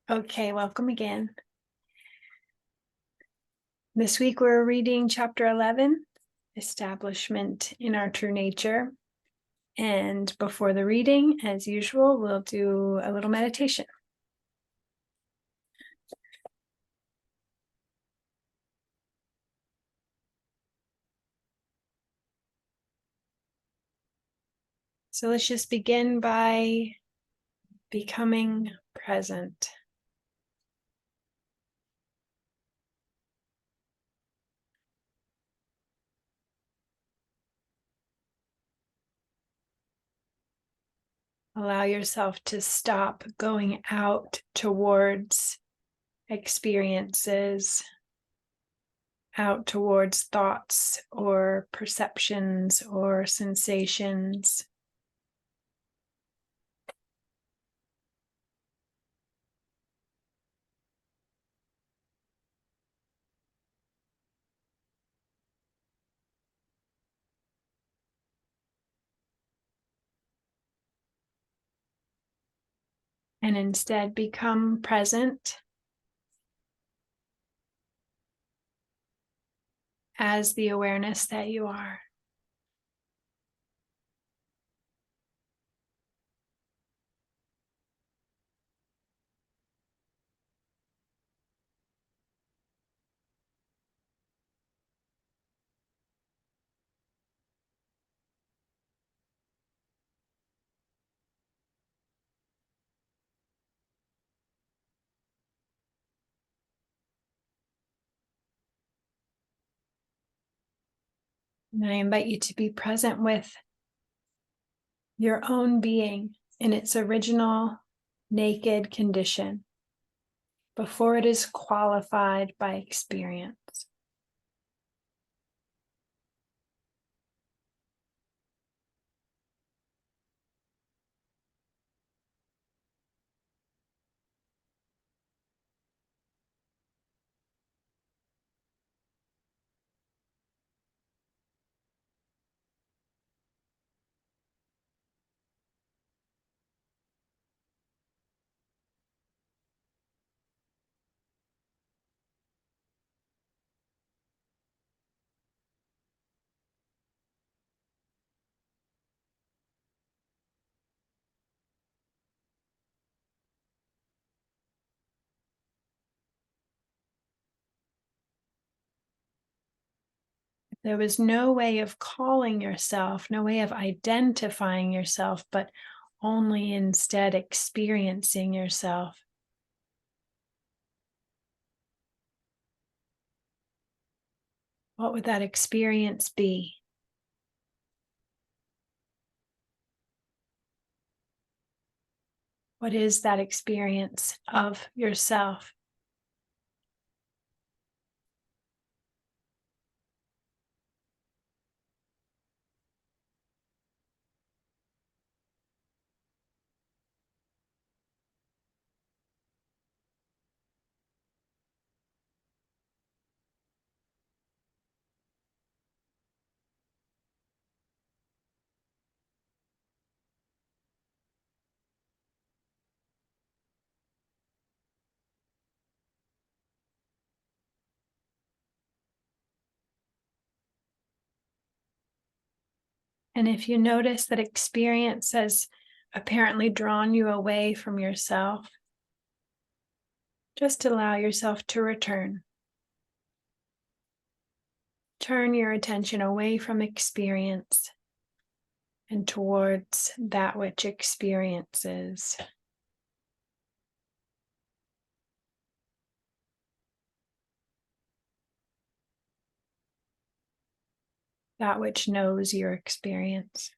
Okay, welcome again. This week we're reading chapter 11, Establishment in Our True Nature. And before the reading, as usual, we'll do a little meditation. So let's just begin by becoming present. Allow yourself to stop going out towards experiences, out towards thoughts or perceptions or sensations. And instead become present as the awareness that you are. And I invite you to be present with your own being in its original naked condition before it is qualified by experience. There was no way of calling yourself, no way of identifying yourself, but only instead experiencing yourself. What would that experience be? What is that experience of yourself? And if you notice that experience has apparently drawn you away from yourself, just allow yourself to return. Turn your attention away from experience and towards that which experiences. That which knows your experience.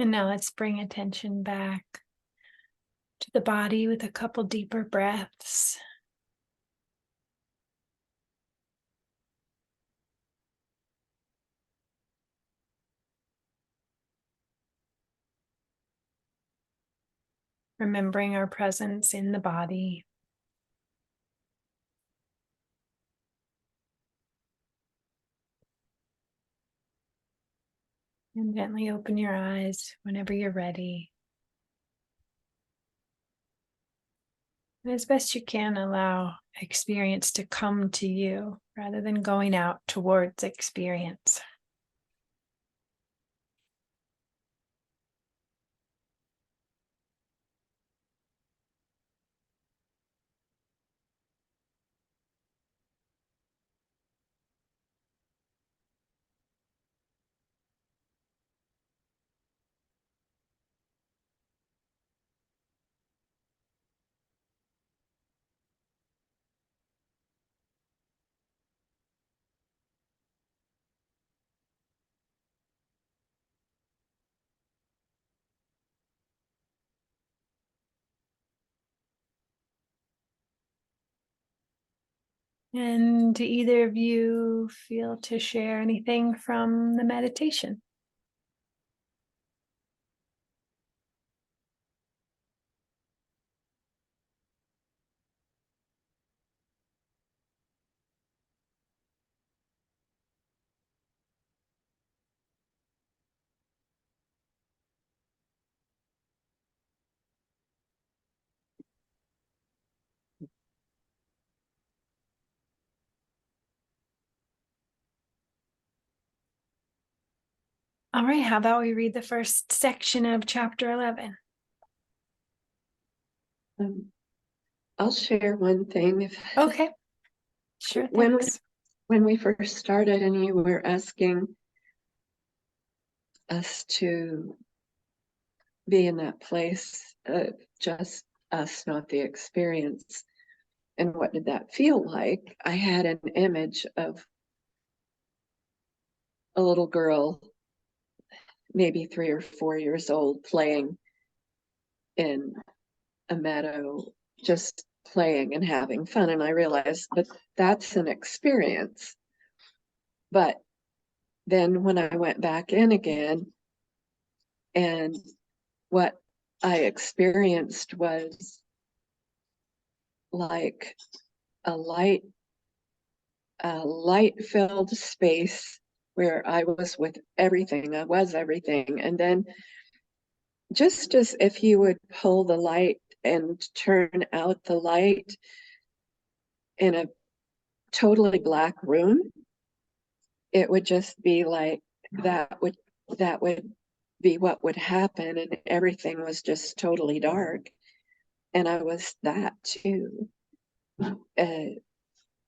And now let's bring attention back to the body with a couple deeper breaths. Remembering our presence in the body. And gently open your eyes whenever you're ready. And as best you can, allow experience to come to you rather than going out towards experience. And do either of you feel to share anything from the meditation? All right, how about we read the first section of chapter 11? I'll share one thing. Okay, sure, thanks. When we first started and you were asking us to be in that place of just us, not the experience, and what did that feel like? I had an image of a little girl, maybe 3 or 4 years old, playing in a meadow, just playing and having fun. And I realized that that's an experience. But then when I went back in again, and what I experienced was like a light-filled space where I was with everything. I was everything. And then just as if you would pull the light and turn out the light in a totally black room, it would just be like that would be what would happen, and everything was just totally dark. And I was that too.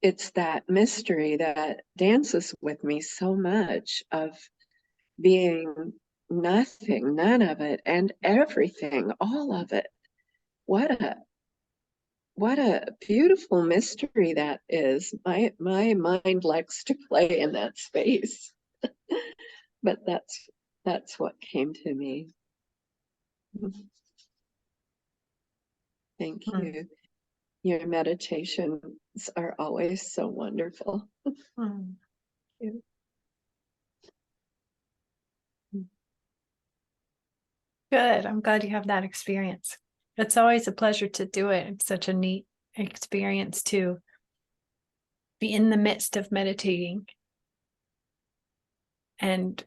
It's that mystery that dances with me so much, of being nothing, none of it, and everything, all of it. What a beautiful mystery that is. My mind likes to play in that space. But that's what came to me. Thank you. Your meditations are always so wonderful. Mm. Good. I'm glad you have that experience. It's always a pleasure to do it. It's such a neat experience to be in the midst of meditating and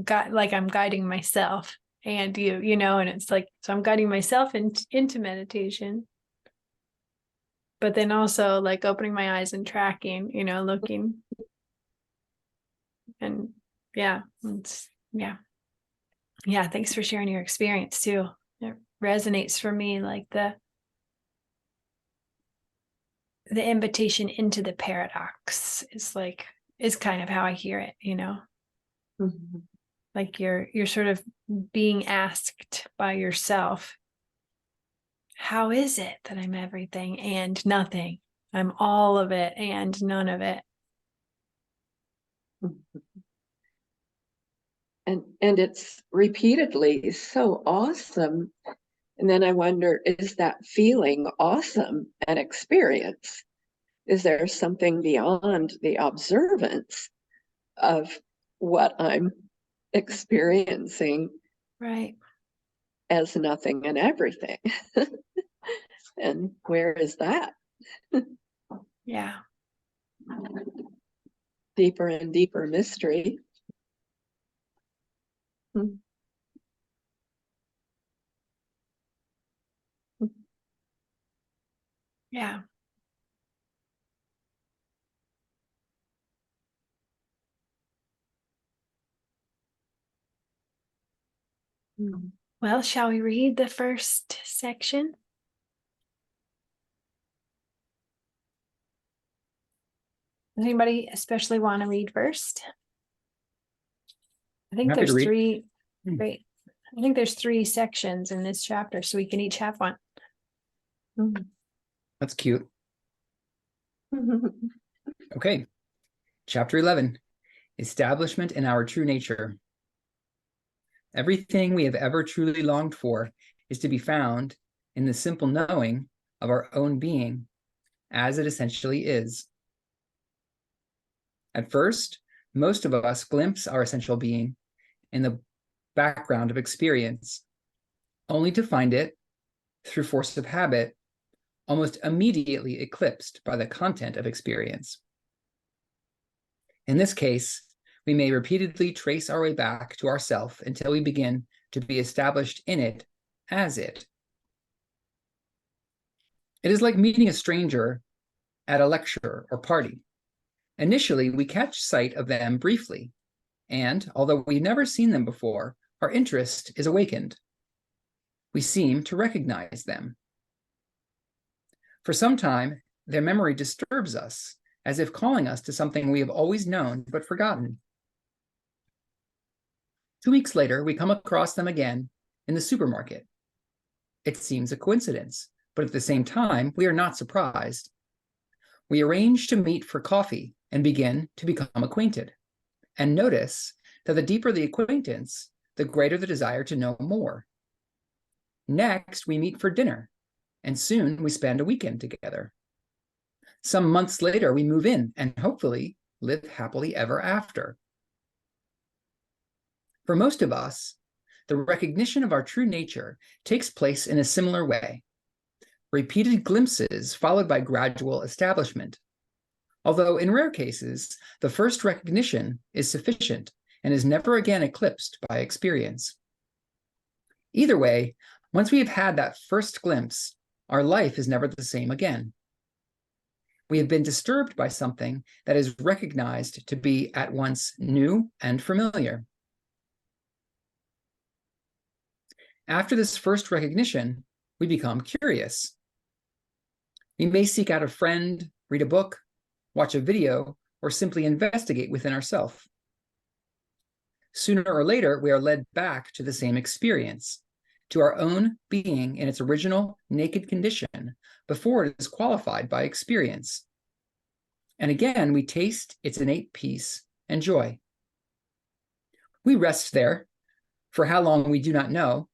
like I'm guiding myself and you know, and it's like, so I'm guiding myself into meditation, but then also like opening my eyes and tracking, you know, looking. And yeah, yeah, thanks for sharing your experience too. It resonates for me, like the invitation into the paradox is kind of how I hear it, you know. Mm-hmm. Like you're sort of being asked by yourself, how is it that I'm everything and nothing? I'm all of it and none of it. And it's repeatedly so awesome. And then I wonder, is that feeling awesome an experience? Is there something beyond the observance of what I'm experiencing Right. as nothing and everything? And where is that? Yeah. Deeper and deeper mystery. Yeah. Well, shall we read the first section? Does anybody especially want to read first? I think Happy to there's read. three. Great. I think there's 3 sections in this chapter, so we can each have one. That's cute. Okay. Chapter 11, Establishment in Our True Nature. Everything we have ever truly longed for is to be found in the simple knowing of our own being as it essentially is. At first, most of us glimpse our essential being in the background of experience, only to find it, through force of habit, almost immediately eclipsed by the content of experience. In this case, we may repeatedly trace our way back to ourself until we begin to be established in it as it. It is like meeting a stranger at a lecture or party. Initially, we catch sight of them briefly, and although we've never seen them before, our interest is awakened. We seem to recognize them. For some time, their memory disturbs us, as if calling us to something we have always known but forgotten. 2 weeks later, we come across them again in the supermarket. It seems a coincidence, but at the same time, we are not surprised. We arrange to meet for coffee and begin to become acquainted, and notice that the deeper the acquaintance, the greater the desire to know more. Next, we meet for dinner, and soon we spend a weekend together. Some months later, we move in and hopefully live happily ever after. For most of us, the recognition of our true nature takes place in a similar way. Repeated glimpses followed by gradual establishment. Although in rare cases, the first recognition is sufficient and is never again eclipsed by experience. Either way, once we have had that first glimpse, our life is never the same again. We have been disturbed by something that is recognized to be at once new and familiar. After this first recognition, we become curious. We may seek out a friend, read a book, watch a video, or simply investigate within ourselves. Sooner or later, we are led back to the same experience, to our own being in its original naked condition before it is qualified by experience. And again, we taste its innate peace and joy. We rest there, for how long we do not know,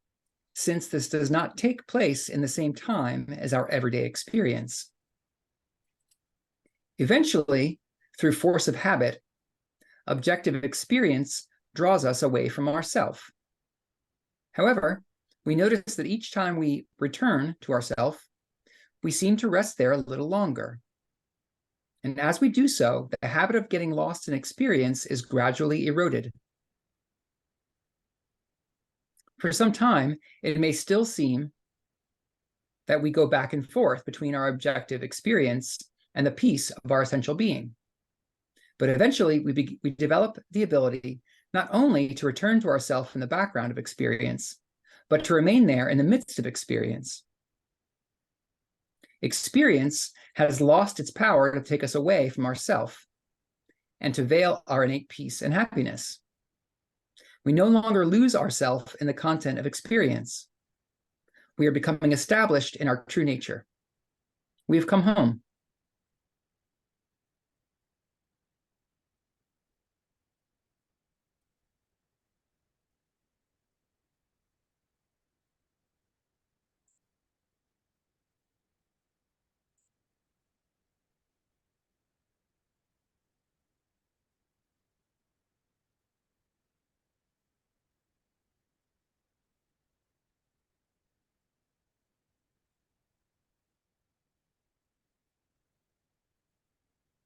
since this does not take place in the same time as our everyday experience. Eventually, through force of habit, objective experience draws us away from ourself. However, we notice that each time we return to ourself, we seem to rest there a little longer. And as we do so, the habit of getting lost in experience is gradually eroded. For some time, it may still seem that we go back and forth between our objective experience and the peace of our essential being. But eventually, we develop the ability not only to return to ourself in the background of experience, but to remain there in the midst of experience. Experience has lost its power to take us away from ourself and to veil our innate peace and happiness. We no longer lose ourself in the content of experience. We are becoming established in our true nature. We have come home.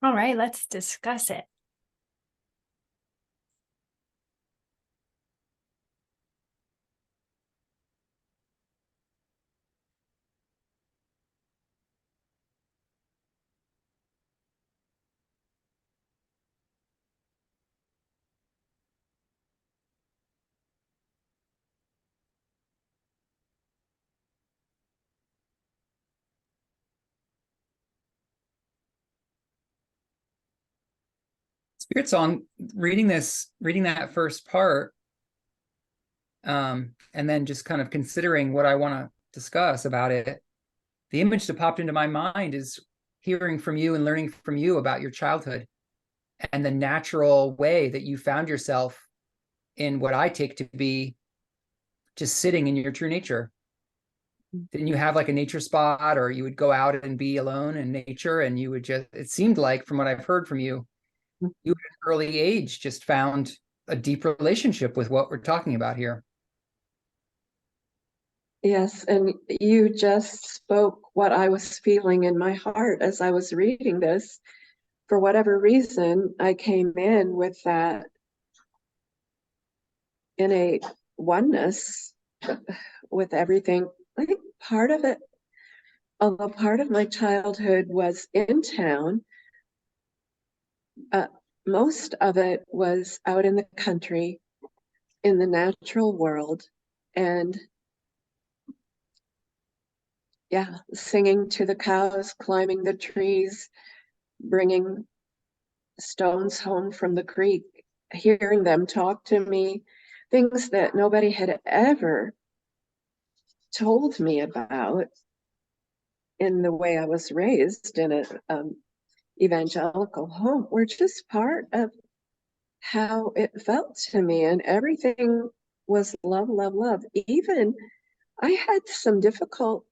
All right, let's discuss it. Spirit Song, reading that first part, and then just kind of considering what I want to discuss about it, the image that popped into my mind is hearing from you and learning from you about your childhood and the natural way that you found yourself in what I take to be just sitting in your true nature. Didn't you have like a nature spot, or you would go out and be alone in nature, and you would just, it seemed like from what I've heard from you, you at an early age just found a deep relationship with what we're talking about here. Yes, and you just spoke what I was feeling in my heart as I was reading this. For whatever reason, I came in with that innate oneness with everything. I think part of it, although part of my childhood was in town, most of it was out in the country, in the natural world, and yeah, singing to the cows, climbing the trees, bringing stones home from the creek, hearing them talk to me, things that nobody had ever told me about in the way I was raised in a evangelical home were just part of how it felt to me, and everything was love, love, love. Even I had some difficult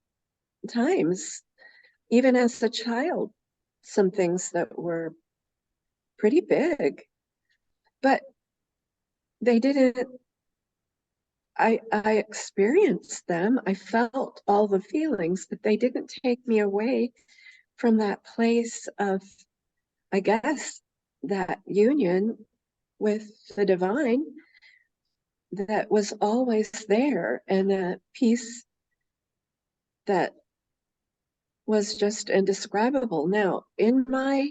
times, even as a child, some things that were pretty big, but they didn't, I experienced them. I felt all the feelings, but they didn't take me away from that place of, I guess, that union with the divine that was always there, and a peace that was just indescribable. Now, in my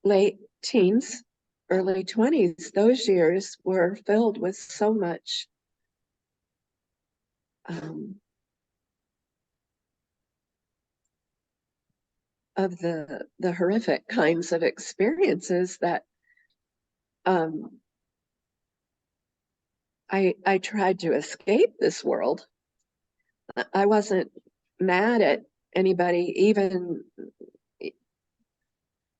late teens, early 20s, those years were filled with so much of the horrific kinds of experiences that I tried to escape this world. I wasn't mad at anybody, even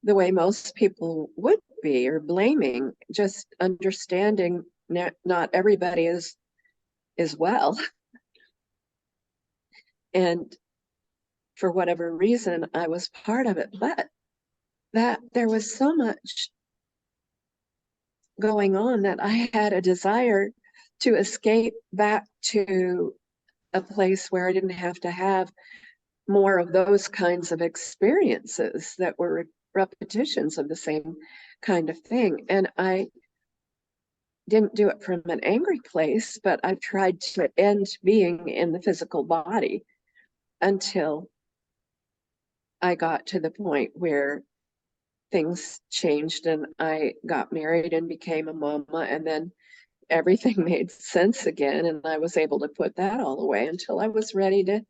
the way most people would be, or blaming, just understanding not everybody is well. And for whatever reason, I was part of it, but that there was so much going on that I had a desire to escape back to a place where I didn't have to have more of those kinds of experiences that were repetitions of the same kind of thing. And I didn't do it from an angry place, but I tried to end being in the physical body until I got to the point where things changed and I got married and became a mama, and then everything made sense again, and I was able to put that all away until I was ready to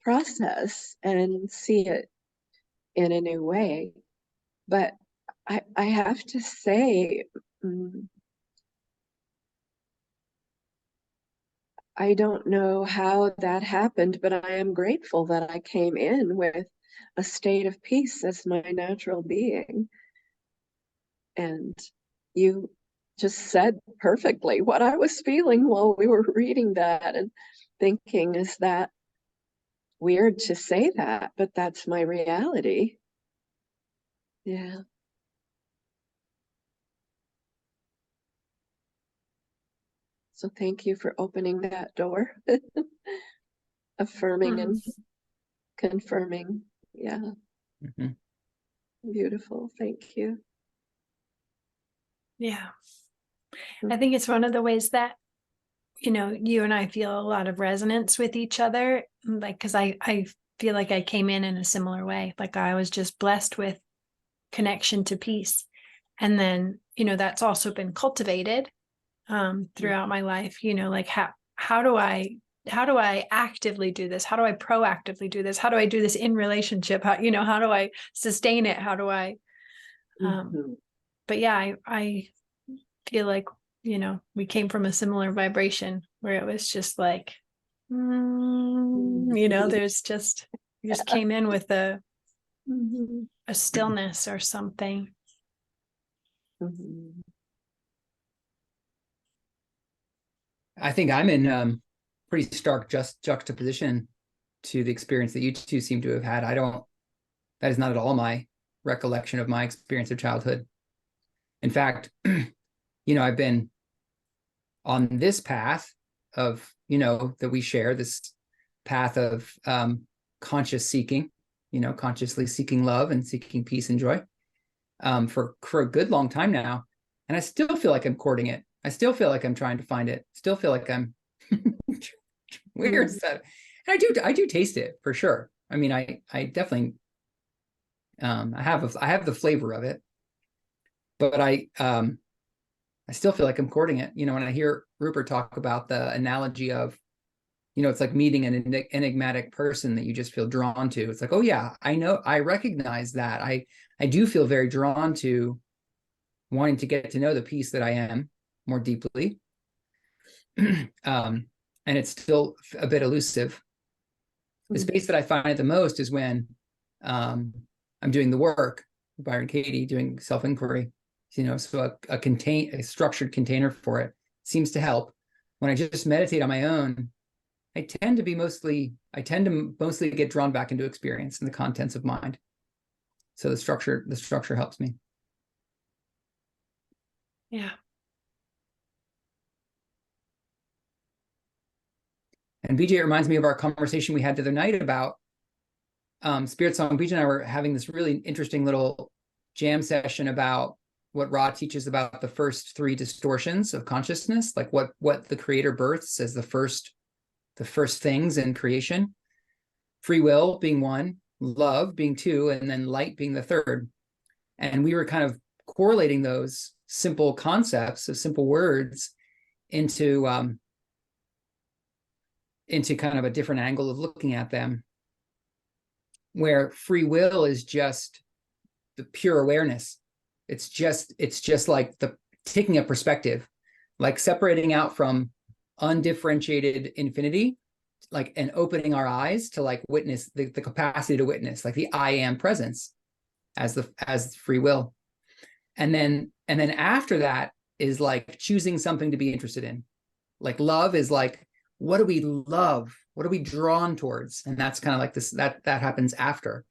process and see it in a new way. But I have to say, I don't know how that happened, but I am grateful that I came in with a state of peace as my natural being. And you just said perfectly what I was feeling while we were reading that and thinking, is that weird to say that? But that's my reality. Yeah. So thank you for opening that door, affirming and confirming. Yeah. Mm-hmm. Beautiful. Thank you. Yeah. I think it's one of the ways that, you and I feel a lot of resonance with each other. Like, because I feel like I came in a similar way. Like I was just blessed with connection to peace. And then, that's also been cultivated throughout my life, like how do I actively do this? How do I proactively do this? How do I do this in relationship? How do I sustain it? How do I but yeah, I feel like, we came from a similar vibration where it was just like, there's just, we just came in with a stillness or something. I think I'm in pretty stark juxtaposition to the experience that you two seem to have had. That is not at all my recollection of my experience of childhood. In fact, I've been on this path of, that we share, this path of conscious seeking, consciously seeking love and seeking peace and joy for a good long time now. And I still feel like I'm courting it. I still feel like I'm trying to find it. Still feel like I'm where is that? And I do taste it for sure. I mean, I definitely I have the flavor of it, but I still feel like I'm courting it. When I hear Rupert talk about the analogy of, it's like meeting an enigmatic person that you just feel drawn to. It's like, oh yeah, I know, I recognize that. I do feel very drawn to wanting to get to know the piece that I am more deeply. And it's still a bit elusive. The space that I find it the most is when I'm doing the work, Byron Katie, doing self-inquiry. So a structured container for it seems to help. When I just meditate on my own, I tend to mostly get drawn back into experience and the contents of mind. So the structure helps me. Yeah. And BJ, it reminds me of our conversation we had the other night about Spirit Song. BJ and I were having this really interesting little jam session about what Ra teaches about the first three distortions of consciousness, like what the creator births as the first things in creation. Free will being one, love being two, and then light being the third. And we were kind of correlating those simple concepts of simple words into kind of a different angle of looking at them, where free will is just the pure awareness. It's just like the taking a perspective, like separating out from undifferentiated infinity, like, and opening our eyes to like witness the capacity to witness, like the I am presence as free will. And then after that is like choosing something to be interested in. Like love is like, what do we love? What are we drawn towards? And that's kind of like this, that happens after.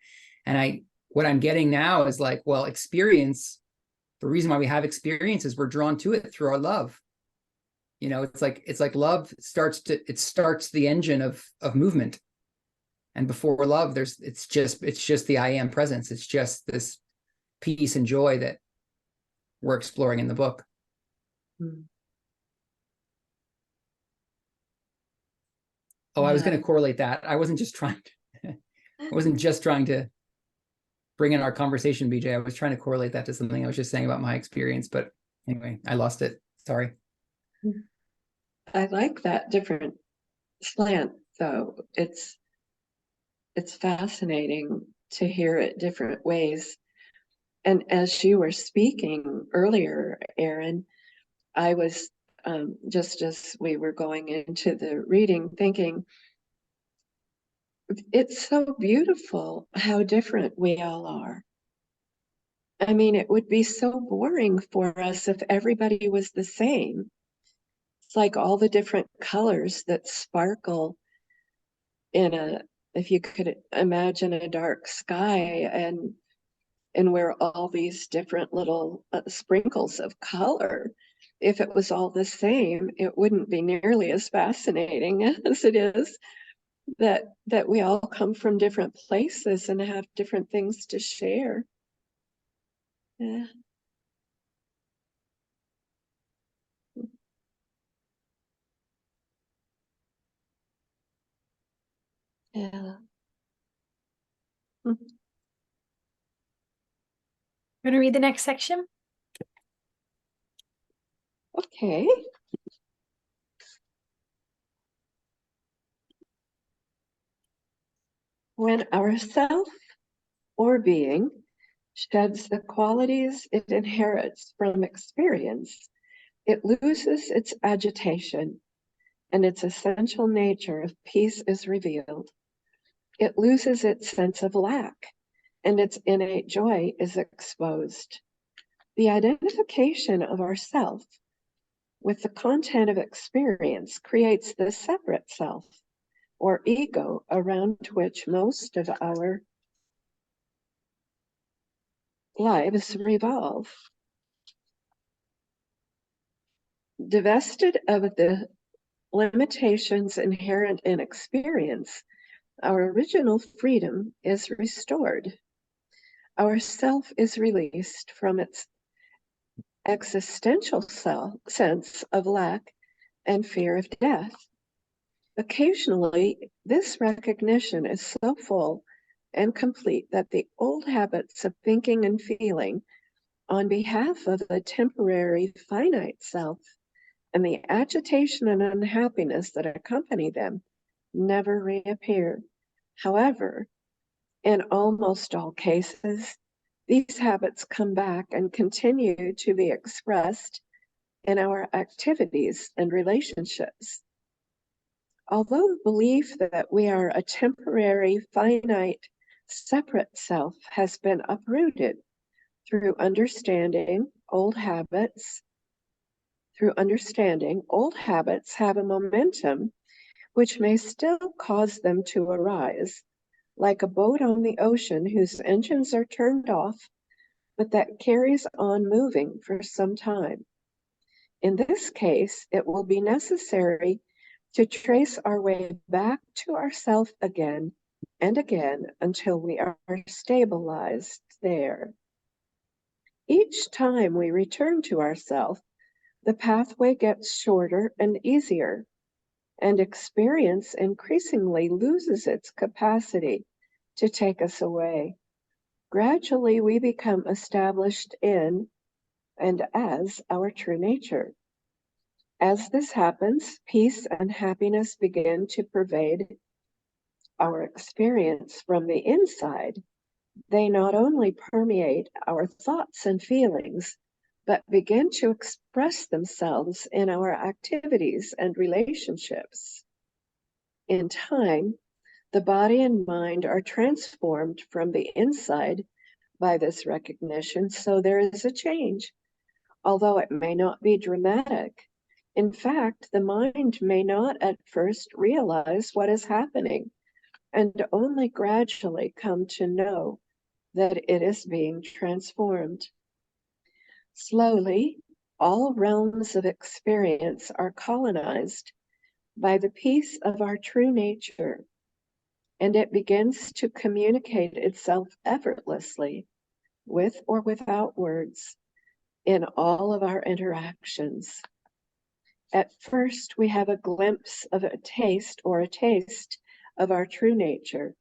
And what I'm getting now is like, well, experience, the reason why we have experience is we're drawn to it through our love. It's like love starts the engine of movement. And before love, it's just the I am presence. It's just this peace and joy that we're exploring in the book. Oh, I was going to correlate that. I wasn't just trying to bring in our conversation, BJ. I was trying to correlate that to something I was just saying about my experience, but anyway, I lost it. Sorry. I like that different slant, though. It's fascinating to hear it different ways. And as you were speaking earlier, Aaron, I was just as we were going into the reading thinking, it's so beautiful how different we all are. I mean, it would be so boring for us if everybody was the same. It's like all the different colors that sparkle if you could imagine a dark sky and where all these different little sprinkles of color. If it was all the same, it wouldn't be nearly as fascinating as it is that we all come from different places and have different things to share. Yeah. Yeah. I'm going to read the next section. Okay. When our self or being sheds the qualities it inherits from experience, it loses its agitation, and its essential nature of peace is revealed. It loses its sense of lack, and its innate joy is exposed. The identification of ourself with the content of experience creates the separate self, or ego, around which most of our lives revolve. Divested of the limitations inherent in experience, our original freedom is restored. Our self is released from its existential sense of lack and fear of death. Occasionally, this recognition is so full and complete that the old habits of thinking and feeling on behalf of a temporary finite self and the agitation and unhappiness that accompany them never reappear. However, in almost all cases, these habits come back and continue to be expressed in our activities and relationships. Although the belief that we are a temporary, finite, separate self has been uprooted through understanding old habits, have a momentum which may still cause them to arise, like a boat on the ocean whose engines are turned off, but that carries on moving for some time. In this case, it will be necessary to trace our way back to ourself again and again until we are stabilized there. Each time we return to ourself, the pathway gets shorter and easier, and experience increasingly loses its capacity to take us away. Gradually, we become established in and as our true nature. As this happens, peace and happiness begin to pervade our experience from the inside. They not only permeate our thoughts and feelings, but begin to express themselves in our activities and relationships. In time, the body and mind are transformed from the inside by this recognition, so there is a change, although it may not be dramatic. In fact, the mind may not at first realize what is happening and only gradually come to know that it is being transformed. Slowly, all realms of experience are colonized by the peace of our true nature, and it begins to communicate itself effortlessly, with or without words, in all of our interactions. At first, we have a glimpse of a taste of our true nature.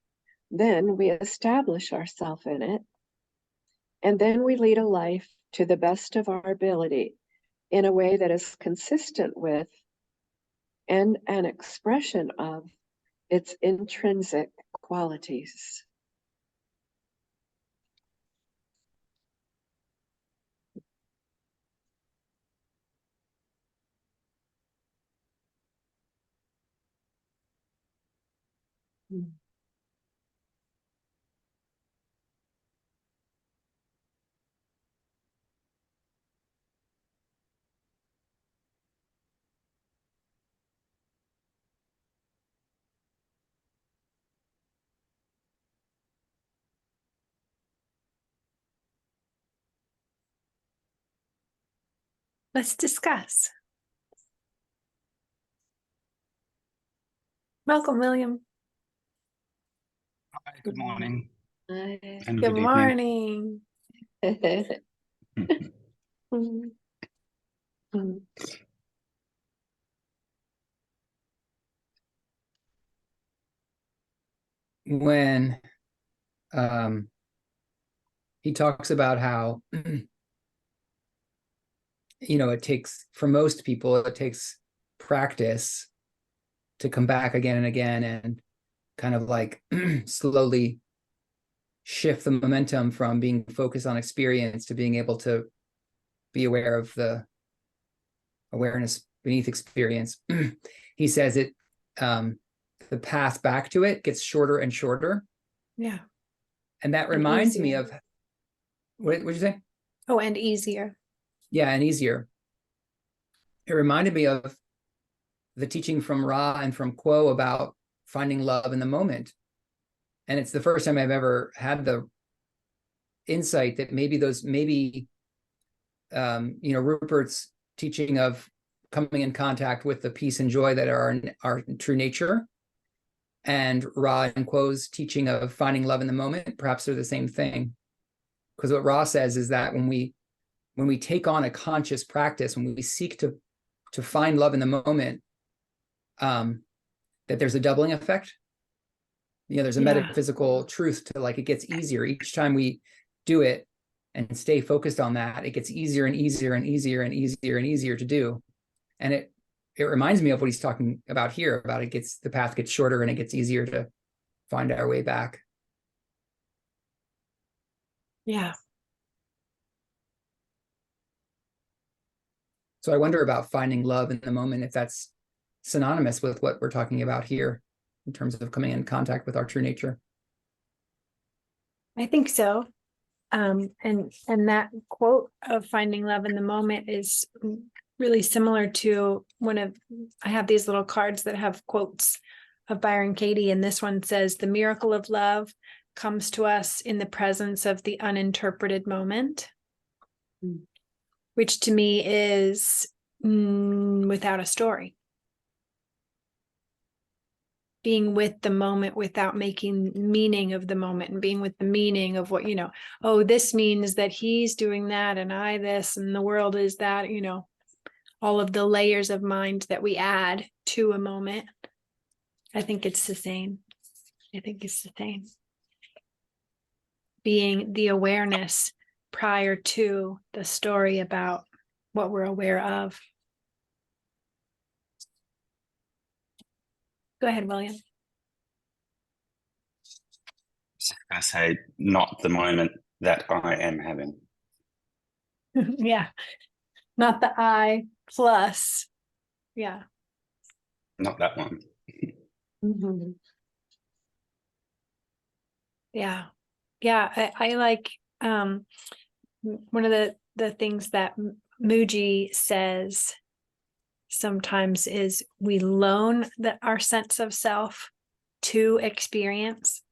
Then we establish ourselves in it. And then we lead a life to the best of our ability in a way that is consistent with and an expression of its intrinsic qualities. Let's discuss. Welcome, William. Hi, good morning Hi. and Good good evening. morning. Mm. Mm. When he talks about how it takes, for most people, it takes practice to come back again and again and kind of like slowly shift the momentum from being focused on experience to being able to be aware of the awareness beneath experience. He says the path back to it gets shorter and shorter. Yeah. And that And reminds me easier. of, what did you say? Oh, and easier. Yeah, and easier. It reminded me of the teaching from Ra and from Kuo about finding love in the moment. And it's the first time I've ever had the insight that maybe Rupert's teaching of coming in contact with the peace and joy that are our true nature, and Ra and Kuo's teaching of finding love in the moment, perhaps they're the same thing. Because what Ra says is that when we take on a conscious practice, when we seek to find love in the moment, that there's a doubling effect. There's a metaphysical truth to, like, it gets easier each time we do it and stay focused on that. It gets easier and easier and easier and easier and easier to do. And it reminds me of what he's talking about here, about the path gets shorter and it gets easier to find our way back. Yeah. So I wonder about finding love in the moment, if that's synonymous with what we're talking about here in terms of coming in contact with our true nature. I think so. And that quote of finding love in the moment is really similar to I have these little cards that have quotes of Byron Katie, and this one says, "The miracle of love comes to us in the presence of the uninterpreted moment," which to me is without a story. Being with the moment without making meaning of the moment, and being with the meaning of what, oh, this means that he's doing that and I this and the world is that, all of the layers of mind that we add to a moment. I think it's the same. Being the awareness prior to the story about what we're aware of. Go ahead, William. I say, not the moment that I am having. Yeah. Not the I plus. Yeah. Not that one. Mm-hmm. Yeah. Yeah. I like one of the things that Muji says sometimes is we loan our sense of self to experience.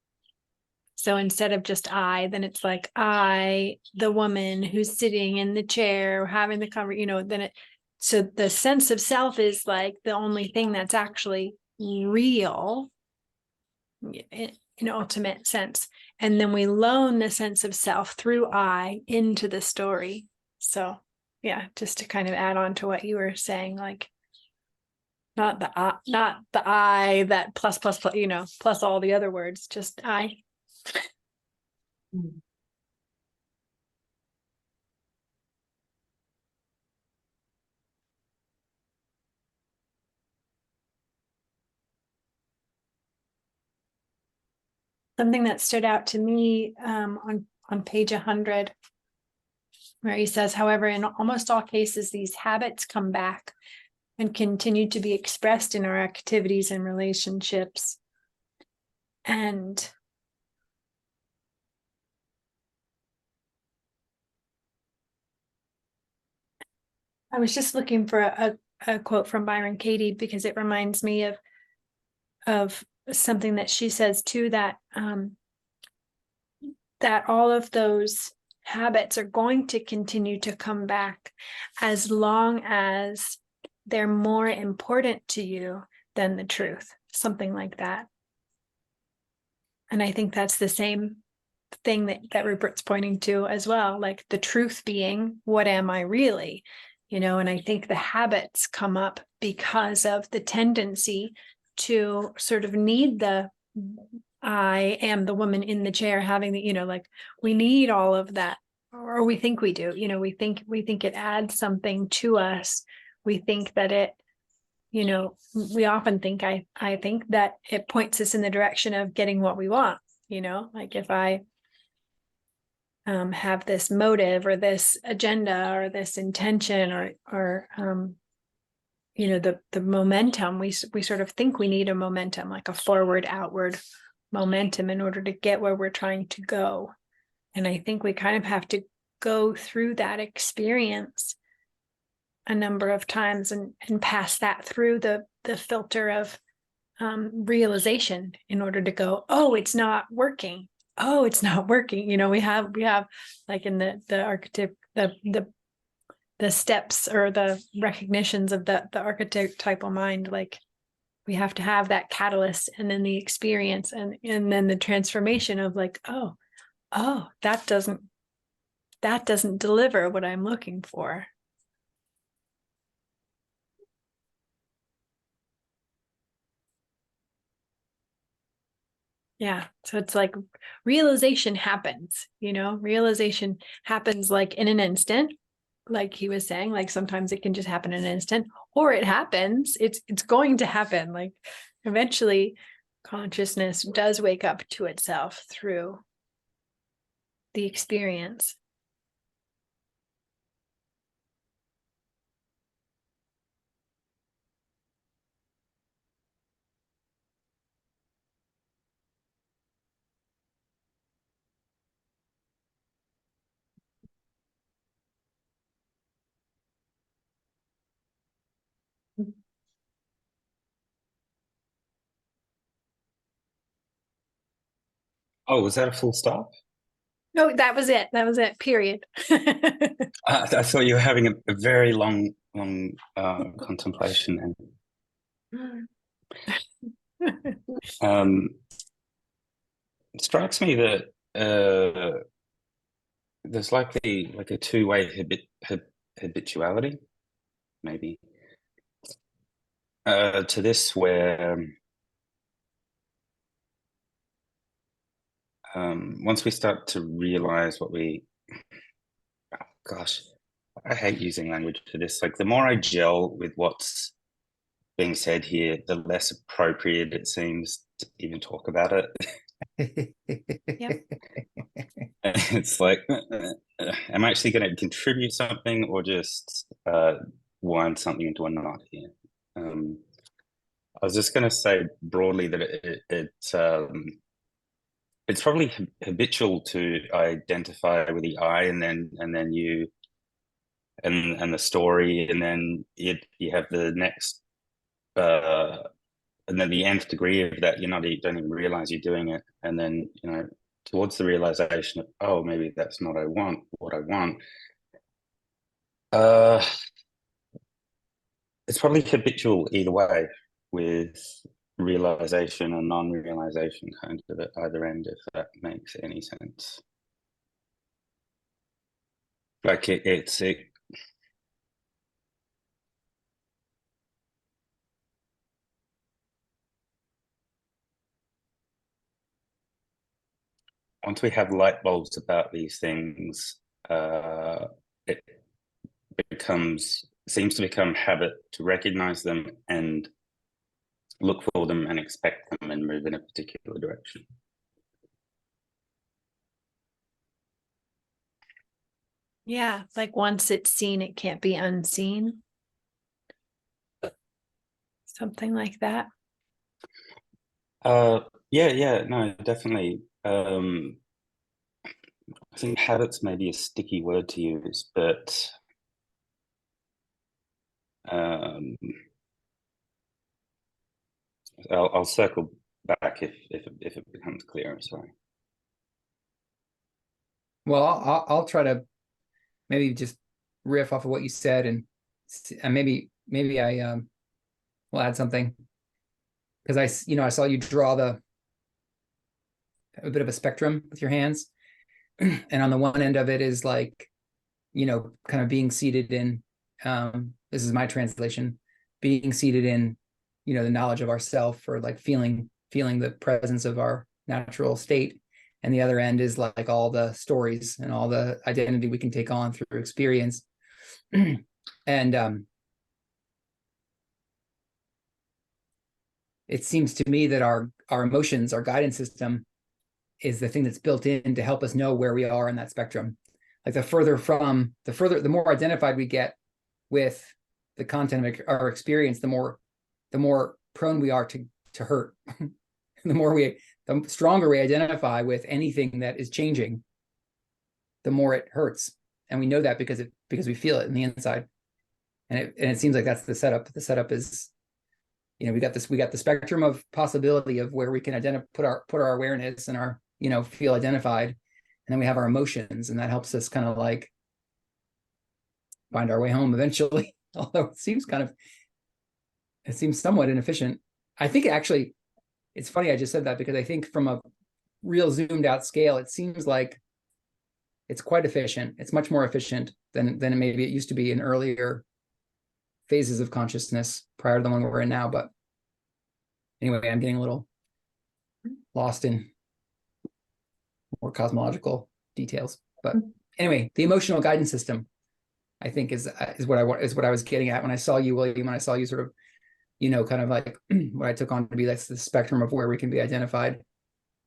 So instead of just I, then it's like I, the woman who's sitting in the chair having the conversation, so the sense of self is like the only thing that's actually real in ultimate sense. And then we loan the sense of self through I into the story. So yeah, just to kind of add on to what you were saying, like not the I that plus, plus all the other words, just I. Something that stood out to me on page 100, where he says, however, in almost all cases, these habits come back and continue to be expressed in our activities and relationships. And I was just looking for a quote from Byron Katie, because it reminds me of something that she says too, that that all of those habits are going to continue to come back as long as they're more important to you than the truth, something like that. And I think that's the same thing that Rupert's pointing to as well, like the truth being, what am I really? And I think the habits come up because of the tendency to sort of need I am the woman in the chair having like we need all of that, or we think we do, we think it adds something to us. We think that it, we often think, I think that it points us in the direction of getting what we want, like if I have this motive or this agenda or this intention or the momentum, we sort of think we need a momentum, like a forward outward momentum in order to get where we're trying to go. And I think we kind of have to go through that experience a number of times and pass that through the filter of realization in order to go, oh, it's not working. Oh, it's not working. We have like in the archetype, the steps or the recognitions of the archetypal mind, like we have to have that catalyst and then the experience and then the transformation of like, oh, that doesn't deliver what I'm looking for. Yeah. So it's like realization happens, realization happens like in an instant, like he was saying, like sometimes it can just happen in an instant, or it happens, it's going to happen. Like eventually consciousness does wake up to itself through the experience. Oh, was that a full stop? No, that was it, period. I thought you were having a very long contemplation. And it strikes me that there's likely like a two-way habituality, maybe, to this, where once we start to realize what gosh, I hate using language for this. Like the more I gel with what's being said here, the less appropriate it seems to even talk about it. Yep. It's like, am I actually going to contribute something or just wind something into a knot here? I was just going to say broadly that it's probably habitual to identify with the I, and then you and the story, and then you have the next and then the nth degree of that, you don't even realize you're doing it, and then towards the realization of, oh, maybe that's not what I want. It's probably habitual either way, with realization and non-realization kind of at either end, if that makes any sense. Like it's once we have light bulbs about these things, it seems to become habit to recognize them and look for them and expect them and move in a particular direction. Yeah, like once it's seen, it can't be unseen. Something like that. Yeah, no, definitely. I think habits may be a sticky word to use, but I'll circle back if it becomes clearer. Sorry. Well, I'll try to maybe just riff off of what you said, and maybe I will add something, because I saw you draw a bit of a spectrum with your hands, And on the one end of it is like, kind of being seated in, this is my translation, being seated in, the knowledge of ourself, or like feeling the presence of our natural state. And the other end is like all the stories and all the identity we can take on through experience. And it seems to me that our emotions, our guidance system, is the thing that's built in to help us know where we are in that spectrum. Like the more identified we get with the content of our experience, the more prone we are to hurt. the stronger we identify with anything that is changing, the more it hurts. And we know that because we feel it in the inside. And it seems like that's the setup. The setup is, we got the spectrum of possibility of where we can put our awareness and our, feel identified. And then we have our emotions, and that helps us kind of like find our way home eventually. Although it seems somewhat inefficient. I think it's funny I just said that, because I think from a real zoomed out scale, it seems like it's quite efficient. It's much more efficient than maybe it used to be in earlier phases of consciousness prior to the one we're in now. But anyway, I'm getting a little lost in more cosmological details. But anyway, the emotional guidance system, I think, is what I was getting at when I saw you, William, when I saw you sort of, kind of like what I took on to be that's the spectrum of where we can be identified.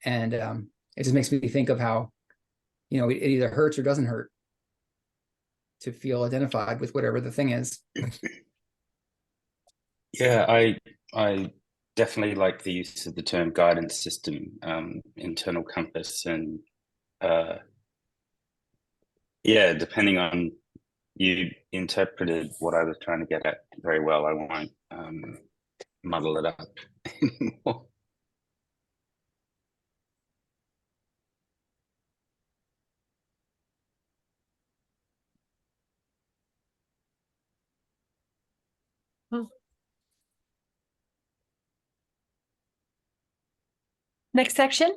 And it just makes me think of how, it either hurts or doesn't hurt to feel identified with whatever the thing is. Yeah, I definitely like the use of the term guidance system, internal compass, and yeah, depending on, you interpreted what I was trying to get at very well. I won't muddle it up anymore. Next section.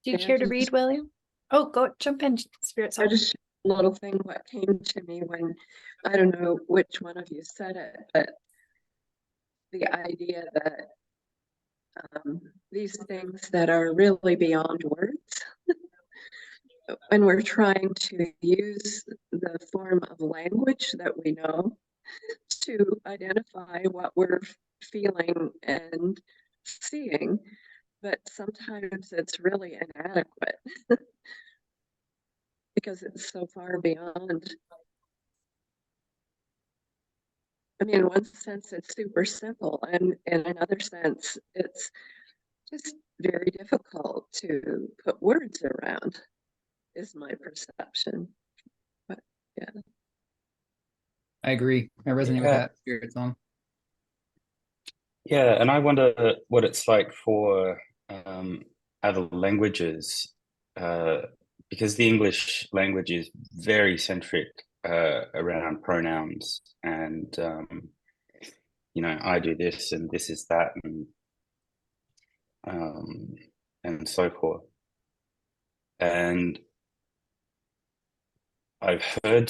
Do you care to read, William? Oh, jump in, Spirit Soul. I just a little thing what came to me when, I don't know which one of you said it, but the idea that these things that are really beyond words, when we're trying to use the form of language that we know to identify what we're feeling and seeing, but sometimes it's really inadequate because it's so far beyond. I mean, in one sense, it's super simple, and in another sense, it's just very difficult to put words around, is my perception. But yeah. I agree. I resonate with that, Spirit Song. Yeah, and I wonder what it's like for other languages, because the English language is very centric around pronouns, and I do this and this is that, and so forth. And I've heard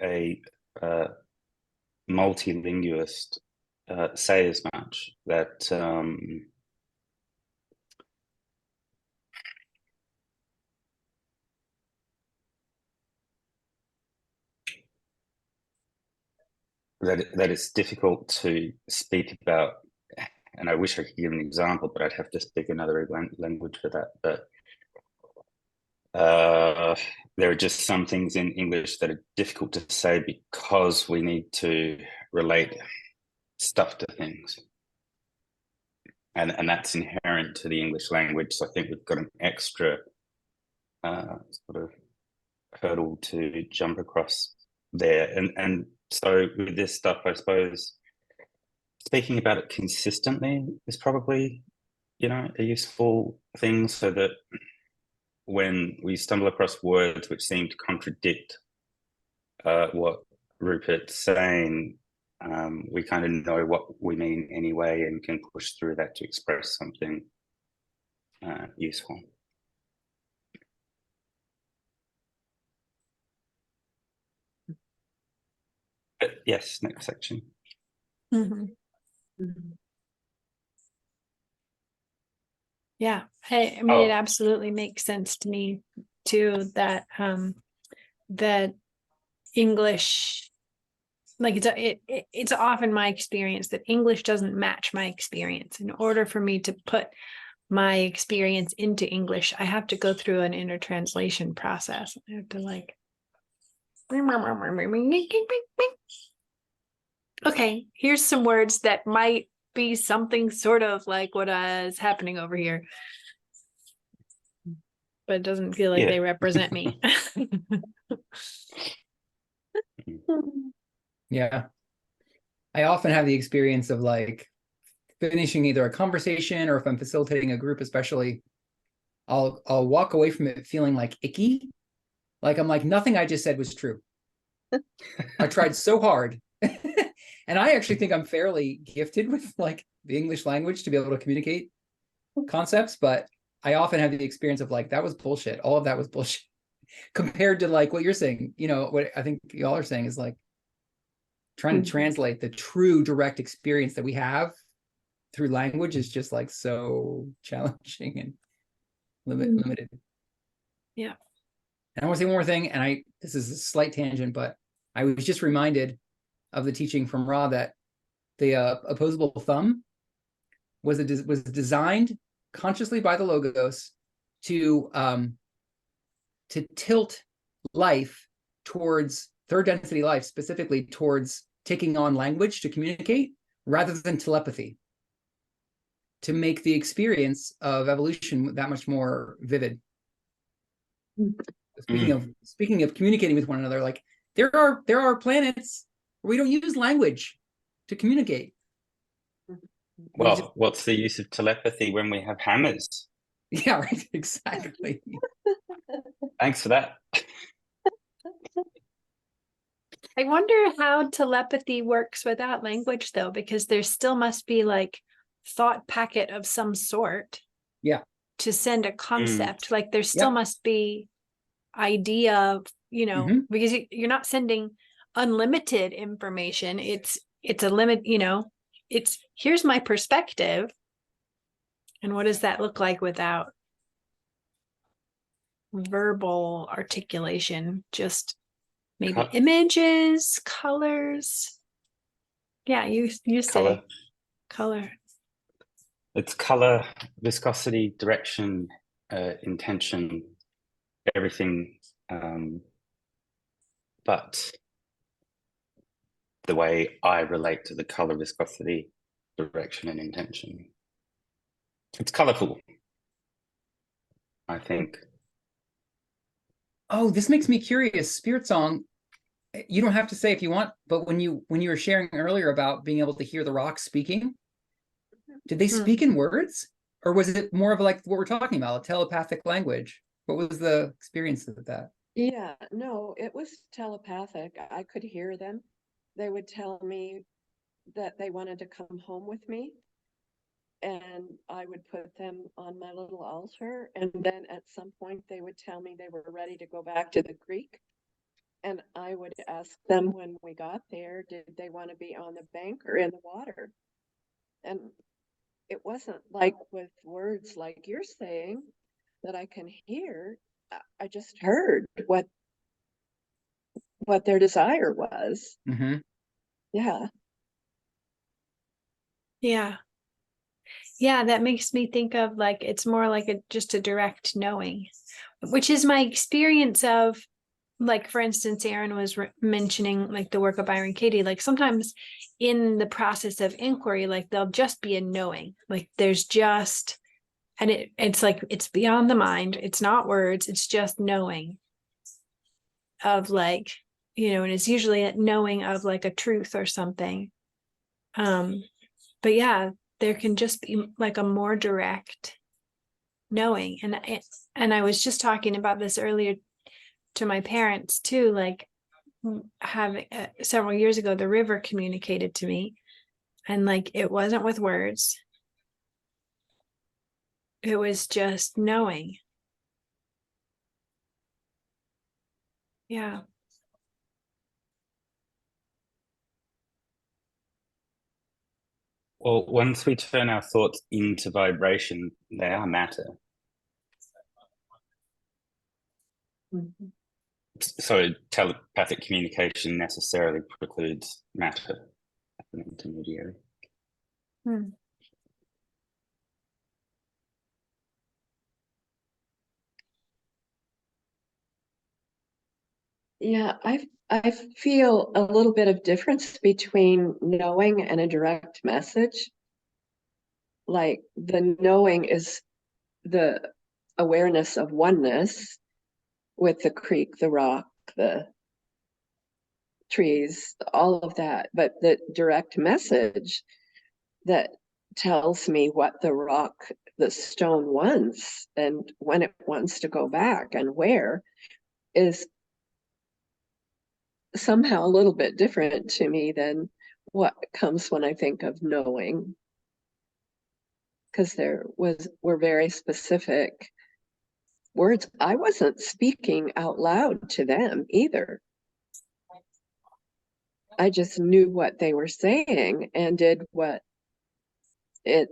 a multilingualist say as much, that that it's difficult to speak about, and I wish I could give an example, but I'd have to speak another language for that. But there are just some things in English that are difficult to say because we need to relate stuff to things. And that's inherent to the English language. So I think we've got an extra sort of hurdle to jump across there. And so with this stuff, I suppose speaking about it consistently is probably, a useful thing, so that when we stumble across words which seem to contradict what Rupert's saying, we kind of know what we mean anyway and can push through that to express something useful. But yes, next section. Mhm. Mhm. Yeah, I mean, it absolutely makes sense to me too, that that English, like it's often my experience that English doesn't match my experience. In order for me to put my experience into English, I have to go through an inner translation process. I have to like, okay, here's some words that might be something sort of like what is happening over here, but it doesn't feel like Yeah. they represent me. Yeah. I often have the experience of like finishing either a conversation, or if I'm facilitating a group, especially, I'll walk away from it feeling like icky. Like I'm like, nothing I just said was true. I tried so hard. And I actually think I'm fairly gifted with like the English language to be able to communicate concepts, but I often have the experience of like, that was bullshit. All of that was bullshit compared to like what you're saying. You know, what I think y'all are saying is like trying to translate the true direct experience that we have through language is just like so challenging and limited. Yeah. And I want to say one more thing, and this is a slight tangent, but I was just reminded of the teaching from Ra that the opposable thumb was designed consciously by the Logos to tilt life towards third density life, specifically towards taking on language to communicate rather than telepathy, to make the experience of evolution that much more vivid. Speaking of communicating with one another, like there are planets where we don't use language to communicate. Well, what's the use of telepathy when we have hammers? Yeah, right. Exactly. Thanks for that. I wonder how telepathy works without language though, because there still must be like thought packet of some sort. Yeah. To send a concept. Like there still Yep. must be idea of, you know, because you're not sending unlimited information. It's a limit, you know, it's here's my perspective. And what does that look like without verbal articulation? Just maybe images, colors. Yeah, you say color. It's color, viscosity, direction, intention, everything, but the way I relate to the color, viscosity, direction, and intention. It's colorful, I think. Oh, this makes me curious. Spirit Song, you don't have to say if you want, but when you were sharing earlier about being able to hear the rocks speaking, did they speak in words, or was it more of like what we're talking about, a telepathic language? What was the experience of that? Yeah, no, it was telepathic. I could hear them. They would tell me that they wanted to come home with me, and I would put them on my little altar. And then at some point, they would tell me they were ready to go back to the creek. And I would ask them when we got there, did they want to be on the bank or in the water? And it wasn't like with words like you're saying that I can hear. I just heard what their desire was. Yeah. Yeah, that makes me think of like it's more like just a direct knowing, which is my experience of, like, for instance, Aaron was mentioning like the work of Byron Katie. Like sometimes in the process of inquiry, like there'll just be a knowing, like there's just, and it's like it's beyond the mind. It's not words. It's just knowing of like, you know, and it's usually a knowing of like a truth or something. But yeah, there can just be like a more direct knowing. And I was just talking about this earlier to my parents too. Like having several years ago, the river communicated to me, and like it wasn't with words. It was just knowing. Yeah. Well, once we turn our thoughts into vibration, they are matter. Mhm. So telepathic communication necessarily precludes matter as an intermediary. Hmm. Yeah, I feel a little bit of difference between knowing and a direct message. Like the knowing is the awareness of oneness with the creek, the rock, the trees, all of that. But the direct message that tells me what the rock, the stone wants and when it wants to go back and where is somehow a little bit different to me than what comes when I think of knowing. Because were very specific words. I wasn't speaking out loud to them either. I just knew what they were saying and did what it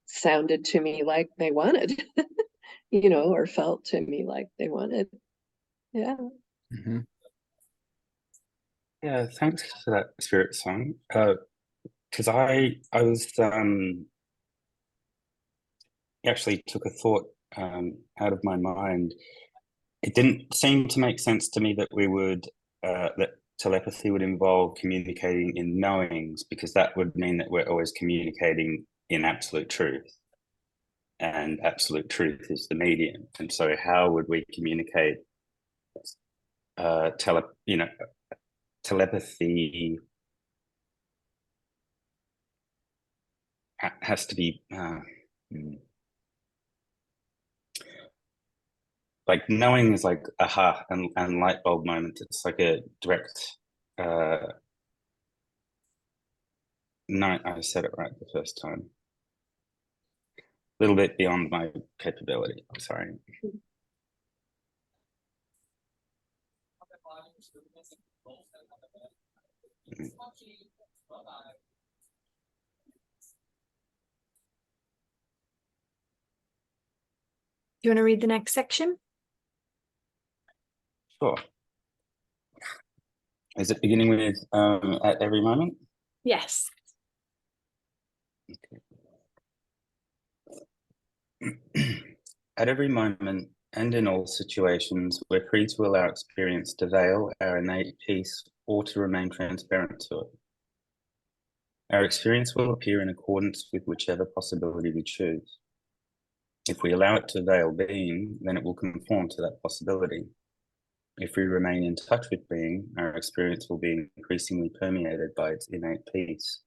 sounded to me like they wanted, or felt to me like they wanted. Yeah. Mm-hmm. Yeah, thanks for that spirit song. Because I was actually took a thought out of my mind. It didn't seem to make sense to me that that telepathy would involve communicating in knowings, because that would mean that we're always communicating in absolute truth, and absolute truth is the medium. And so, how would we communicate? Telepathy has to be like knowing is like aha and light bulb moment. It's like a direct no, I said it right the first time. A little bit beyond my capability. I'm sorry. Do you want to read the next section? Sure. Is it beginning with at every moment? Yes. At every moment and in all situations, we're free to allow experience to veil our innate peace or to remain transparent to it. Our experience will appear in accordance with whichever possibility we choose. If we allow it to veil being, then it will conform to that possibility. If we remain in touch with being, our experience will be increasingly permeated by its innate peace.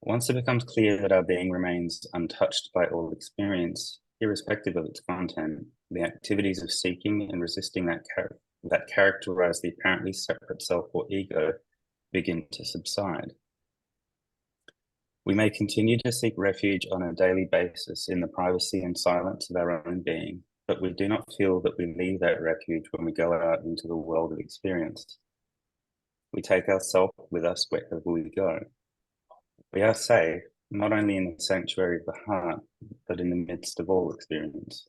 Once it becomes clear that our being remains untouched by all experience, irrespective of its content, the activities of seeking and resisting that characterize the apparently separate self or ego begin to subside. We may continue to seek refuge on a daily basis in the privacy and silence of our own being, but we do not feel that we leave that refuge when we go out into the world of experience. We take ourselves with us wherever we go. We are safe, not only in the sanctuary of the heart, but in the midst of all experience.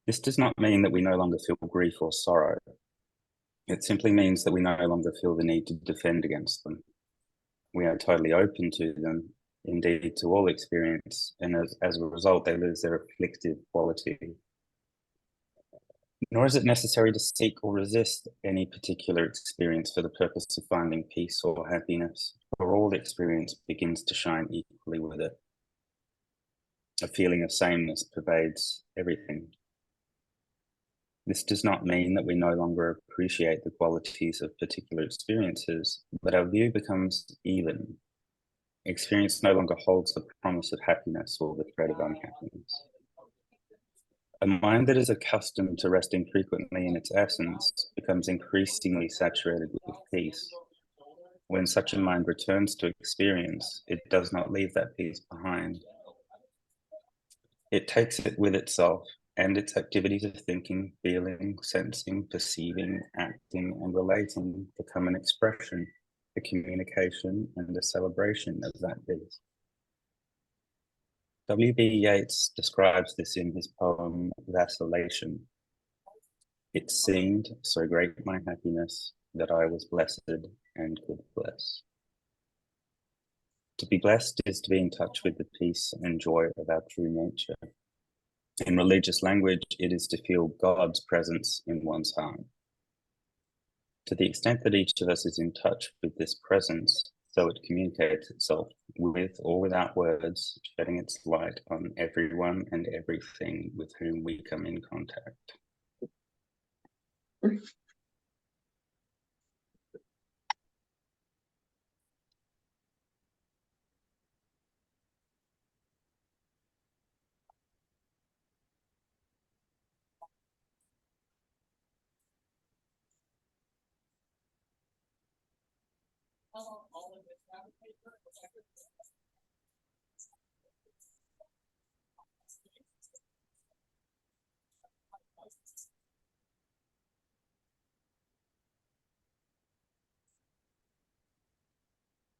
This does not mean that we no longer feel grief or sorrow. It simply means that we no longer feel the need to defend against them. We are totally open to them, indeed to all experience, and as a result, they lose their afflictive quality. Nor is it necessary to seek or resist any particular experience for the purpose of finding peace or happiness, for all experience begins to shine equally with it. A feeling of sameness pervades everything. This does not mean that we no longer appreciate the qualities of particular experiences, but our view becomes even. Experience no longer holds the promise of happiness or the threat of unhappiness. A mind that is accustomed to resting frequently in its essence becomes increasingly saturated with peace. When such a mind returns to experience, it does not leave that peace behind. It takes it with itself, and its activities of thinking, feeling, sensing, perceiving, acting, and relating become an expression, a communication, and a celebration of that peace. W.B. Yeats describes this in his poem Vacillation. It seemed so great my happiness that I was blessed and could bless. To be blessed is to be in touch with the peace and joy of our true nature. In religious language, it is to feel God's presence in one's heart. To the extent that each of us is in touch with this presence, so it communicates itself with or without words, shedding its light on everyone and everything with whom we come in contact.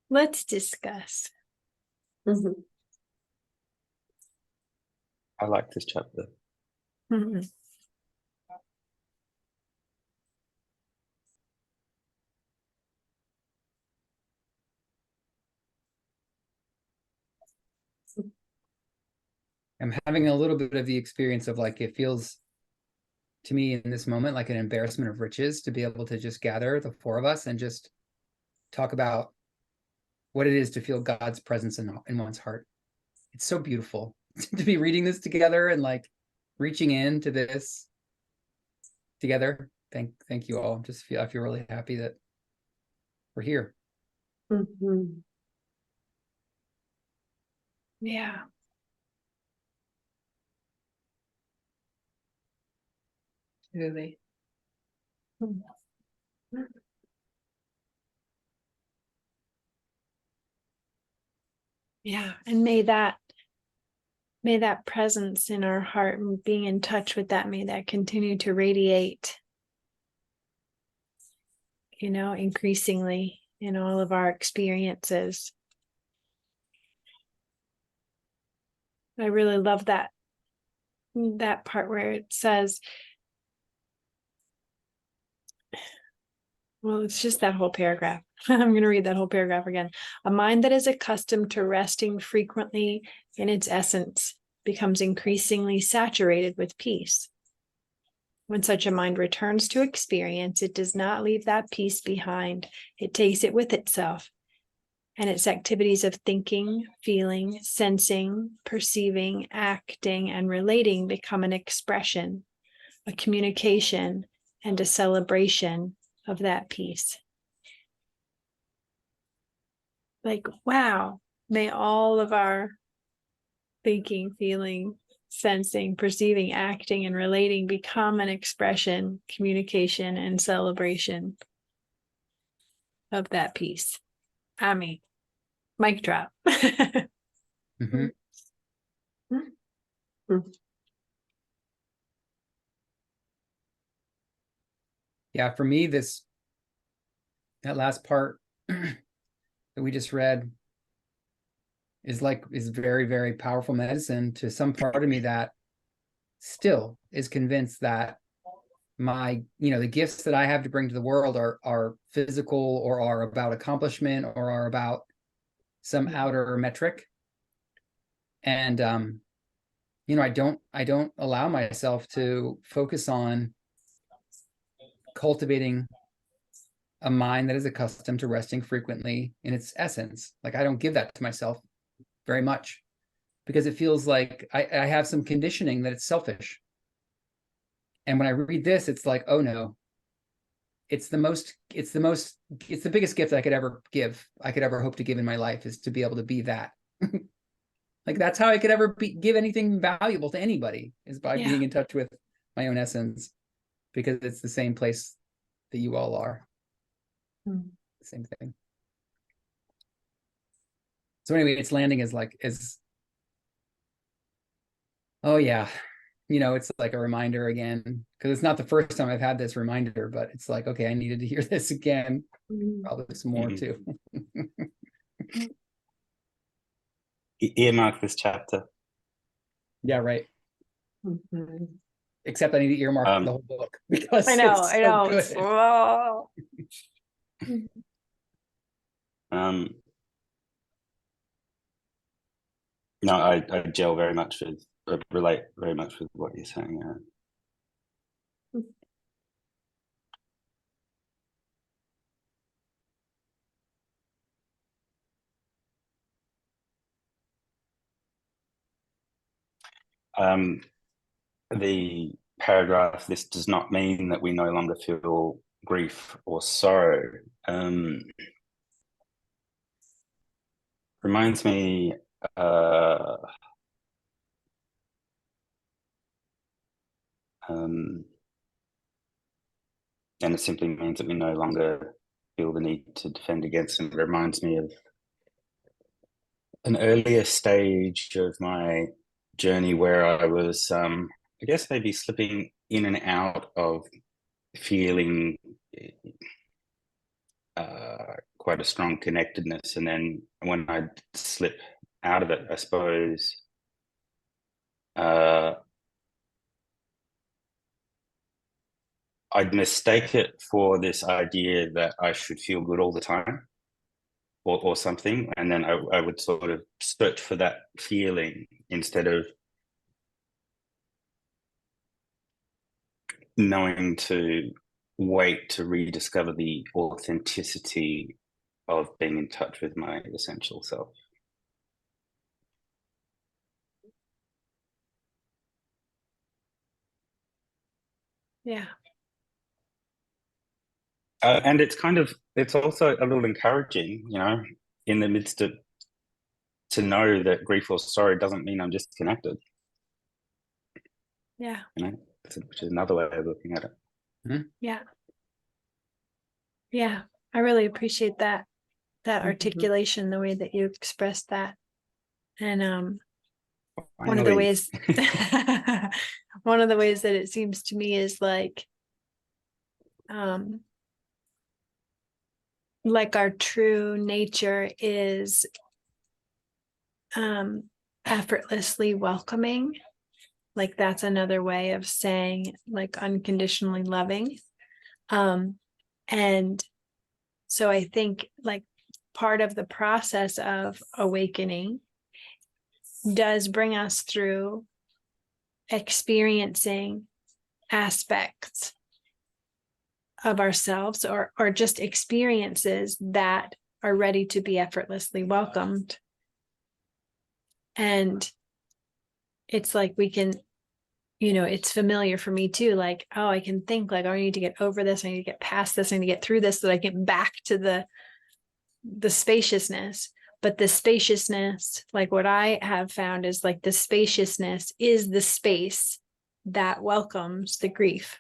Let's discuss. Mhm. I like this chapter. Mhm. I'm having a little bit of the experience of like, it feels to me in this moment like an embarrassment of riches to be able to just gather the four of us and just talk about what it is to feel God's presence in one's heart. It's so beautiful to be reading this together and like reaching into this together. Thank you all. I feel really happy that we're here. Mhm. Yeah. Really. Yeah. And may that presence in our heart and being in touch with that, may that continue to radiate, increasingly in all of our experiences. I really love that part where it says, well, it's just that whole paragraph. I'm going to read that whole paragraph again. A mind that is accustomed to resting frequently in its essence becomes increasingly saturated with peace. When such a mind returns to experience, it does not leave that peace behind. It takes it with itself, and its activities of thinking, feeling, sensing, perceiving, acting, and relating become an expression, a communication, and a celebration of that peace. Like, wow, may all of our thinking, feeling, sensing, perceiving, acting, and relating become an expression, communication, and celebration of that peace. I mean, mic drop. Mhm. Yeah, for me, that last part that we just read is very, very powerful medicine to some part of me that still is convinced that the gifts that I have to bring to the world are physical or are about accomplishment or are about some outer metric. And I don't allow myself to focus on cultivating a mind that is accustomed to resting frequently in its essence. Like, I don't give that to myself very much because it feels like I have some conditioning that it's selfish. And when I read this, it's like, oh no, it's the biggest gift I could ever hope to give in my life, is to be able to be that. Like that's how I could ever give anything valuable to anybody, is by Yeah. being in touch with my own essence, because it's the same place that you all are. Mm. Same thing. So anyway, it's landing as oh yeah, it's like a reminder again, because it's not the first time I've had this reminder, but it's like, okay, I needed to hear this again, probably some more too. Earmark this chapter. Yeah, right. Mhm. Except I need to earmark the whole book, because I know, it's I so know. good. It's, oh. No, I gel very much with, relate very much with what you're saying. The paragraph, "This does not mean that we no longer feel grief or sorrow," reminds me, and it simply means that we no longer feel the need to defend against them. It reminds me of an earlier stage of my journey where I was, I guess, maybe slipping in and out of feeling quite a strong connectedness, and then when I slip out of it, I suppose I'd mistake it for this idea that I should feel good all the time, or something, and then I would sort of search for that feeling instead of knowing to wait to rediscover the authenticity of being in touch with my essential self. Yeah. And it's also a little encouraging, in the midst of, to know that grief or sorrow doesn't mean I'm disconnected. Yeah. Which is another way of looking at it. Mm-hmm. Yeah. Yeah. I really appreciate that articulation, the way that you expressed that. And one of the ways one of the ways that it seems to me is like our true nature is effortlessly welcoming. Like that's another way of saying like unconditionally loving. And so I think like part of the process of awakening does bring us through experiencing aspects of ourselves or just experiences that are ready to be effortlessly welcomed. And it's like we can, it's familiar for me too. Like, oh, I can think like, oh, I need to get over this. I need to get past this. I need to get through this so that I get back to the spaciousness. But the spaciousness, like what I have found is like the spaciousness is the space that welcomes the grief.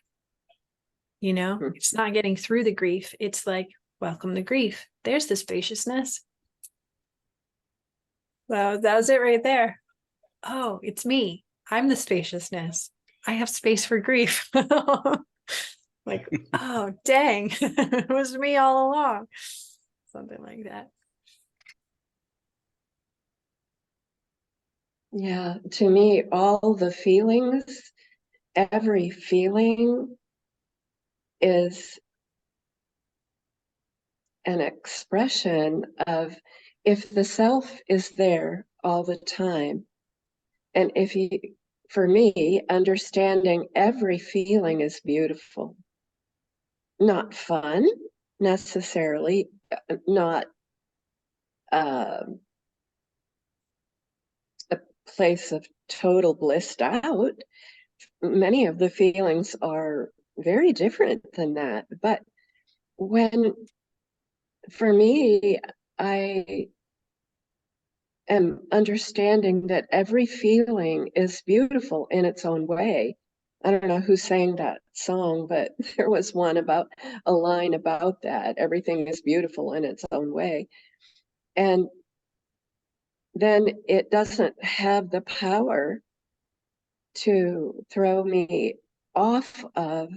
It's not getting through the grief. It's like, welcome the grief. There's the spaciousness. Well, that was it right there. Oh, it's me. I'm the spaciousness. I have space for grief. Like, oh, dang. It was me all along. Something like that. Yeah, to me, all the feelings, every feeling is an expression of, if the self is there all the time, and for me, understanding every feeling is beautiful. Not fun, necessarily, not a place of total blissed out. Many of the feelings are very different than that. But for me, I am understanding that every feeling is beautiful in its own way. I don't know who sang that song, but there was one about a line about that. Everything is beautiful in its own way. And then it doesn't have the power to throw me off of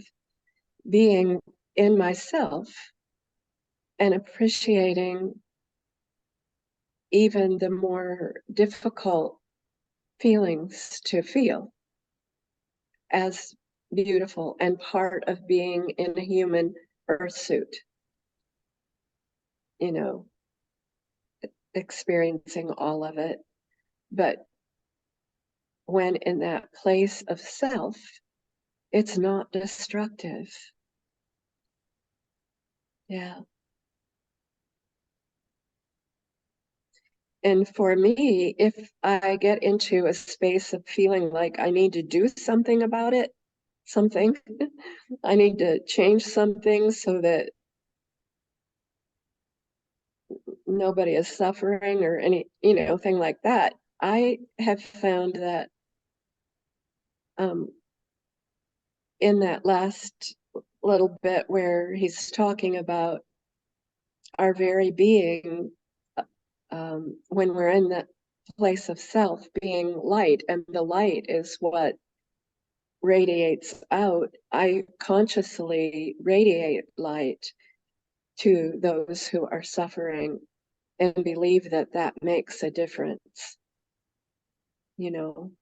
being in myself and appreciating even the more difficult feelings to feel as beautiful and part of being in a human earth suit, you know, experiencing all of it. But when in that place of self, it's not destructive. Yeah. And for me, if I get into a space of feeling like I need to do something about it, I need to change something so that nobody is suffering or any, thing like that. I have found that in that last little bit where he's talking about our very being, when we're in that place of self being light, and the light is what radiates out, I consciously radiate light to those who are suffering and believe that that makes a difference, you know.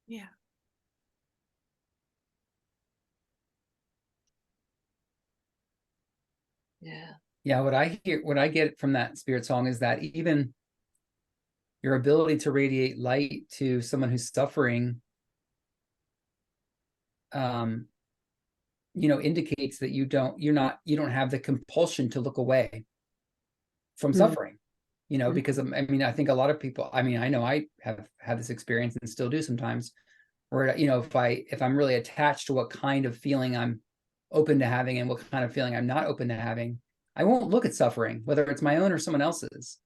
Yeah. Yeah. Yeah, what I get from that spirit song is that even your ability to radiate light to someone who's suffering, indicates that you don't have the compulsion to look away from suffering, because I think a lot of people, I know I have had this experience and still do sometimes, where, if I'm really attached to what kind of feeling I'm open to having and what kind of feeling I'm not open to having, I won't look at suffering, whether it's my own or someone else's.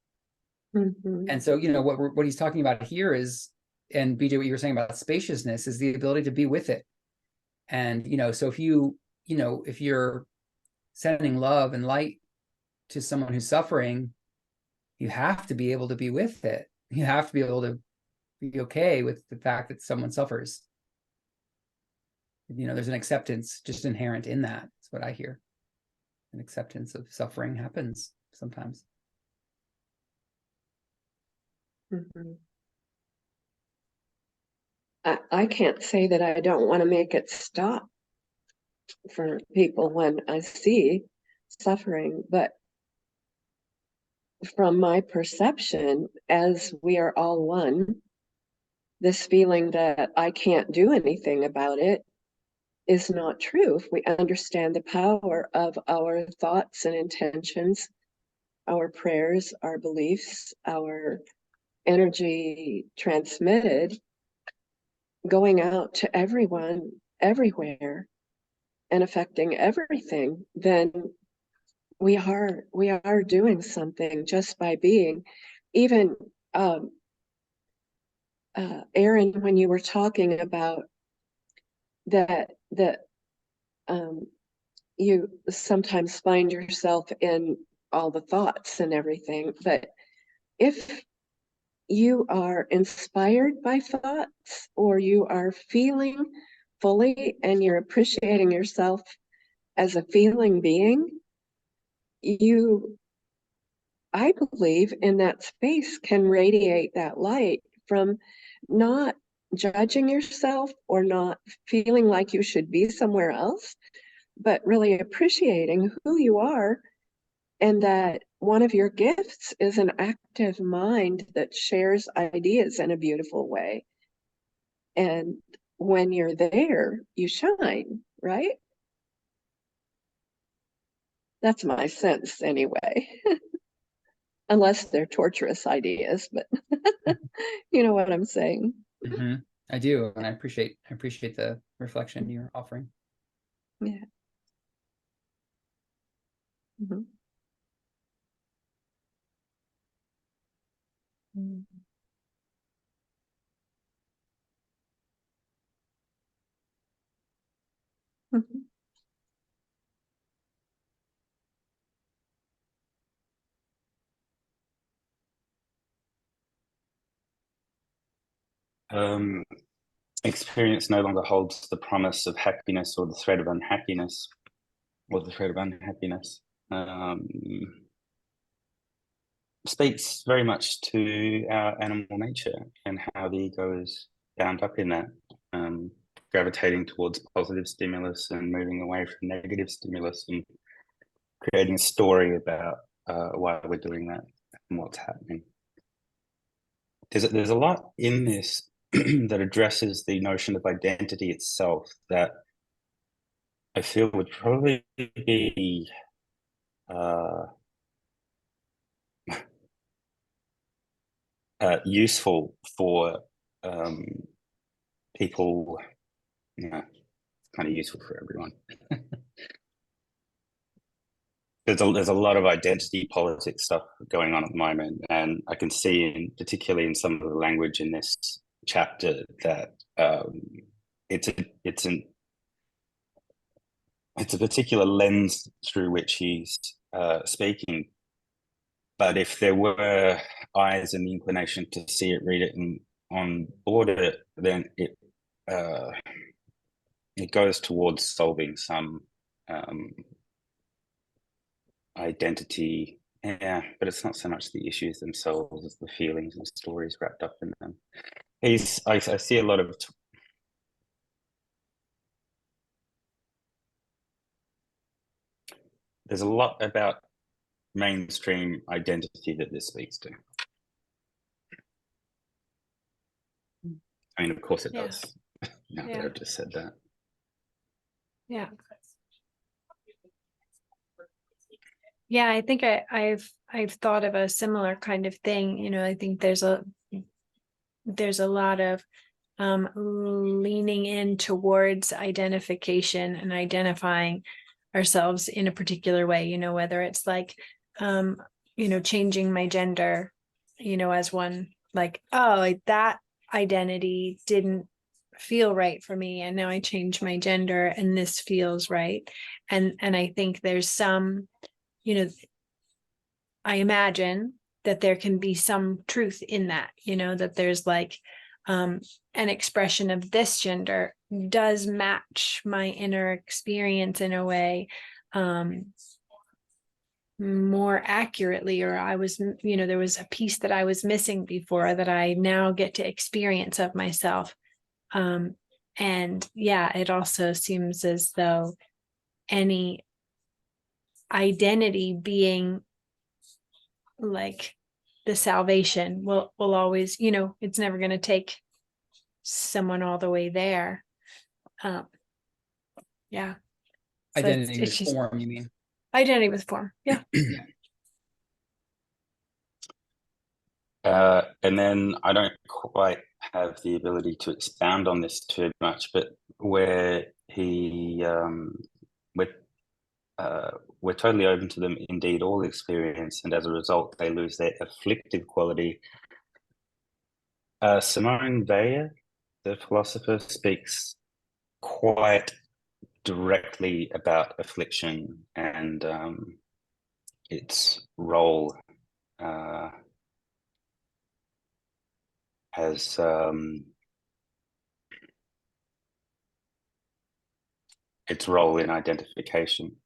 And so, what he's talking about here is, and BJ, what you were saying about spaciousness is the ability to be with it. And, so if you're sending love and light to someone who's suffering, you have to be able to be with it. You have to be able to be okay with the fact that someone suffers. There's an acceptance just inherent in that. That's what I hear. An acceptance of suffering happens sometimes. I can't say that I don't want to make it stop for people when I see suffering, but from my perception, as we are all one, this feeling that I can't do anything about it is not true. If we understand the power of our thoughts and intentions, our prayers, our beliefs, our energy transmitted, going out to everyone, everywhere, and affecting everything, then we are doing something just by being. Even Aaron, when you were talking about that you sometimes find yourself in all the thoughts and everything, but if you are inspired by thoughts, or you are feeling fully and you're appreciating yourself as a feeling being, I believe, in that space can radiate that light from not judging yourself or not feeling like you should be somewhere else, but really appreciating who you are, and that one of your gifts is an active mind that shares ideas in a beautiful way. And when you're there, you shine, right? That's my sense anyway. Unless they're torturous ideas, but you know what I'm saying. I do, and I appreciate the reflection you're offering. Yeah. Mm. Mhm. Experience no longer holds the promise of happiness or the threat of unhappiness, or the threat of unhappiness. Speaks very much to our animal nature and how the ego is bound up in that, gravitating towards positive stimulus and moving away from negative stimulus, and creating a story about why we're doing that and what's happening. There's a lot in this that addresses the notion of identity itself that I feel would probably be useful for people. Kind of useful for everyone. There's a lot of identity politics stuff going on at the moment, and I can see, particularly in some of the language in this chapter, that it's a particular lens through which he's speaking. But if there were eyes and the inclination to see it, read it, and on board it, then it goes towards solving some identity. Yeah, but it's not so much the issues themselves as the feelings and stories wrapped up in them. I see a lot of there's a lot about mainstream identity that this speaks to. I mean, of course it does. Now that I've just said that. Yeah. Yeah, I think I've thought of a similar kind of thing. You know, I think there's a lot of leaning in towards identification and identifying ourselves in a particular way, you know, whether it's like changing my gender, as one, like, oh, that identity didn't feel right for me, and now I change my gender and this feels right. And I think there's some, I imagine that there can be some truth in that, that there's like an expression of this gender does match my inner experience in a way more accurately, or I was, there was a piece that I was missing before that I now get to experience of myself. And yeah, it also seems as though any identity being like the salvation will always, it's never going to take someone all the way there. Yeah. So Identity it's with just form, you mean? identity with form. Yeah. And then I don't quite have the ability to expound on this too much, but where we're totally open to them, indeed all experience, and as a result they lose their afflictive quality. Simone Weil, the philosopher, speaks quite directly about affliction and its role as its role in identification,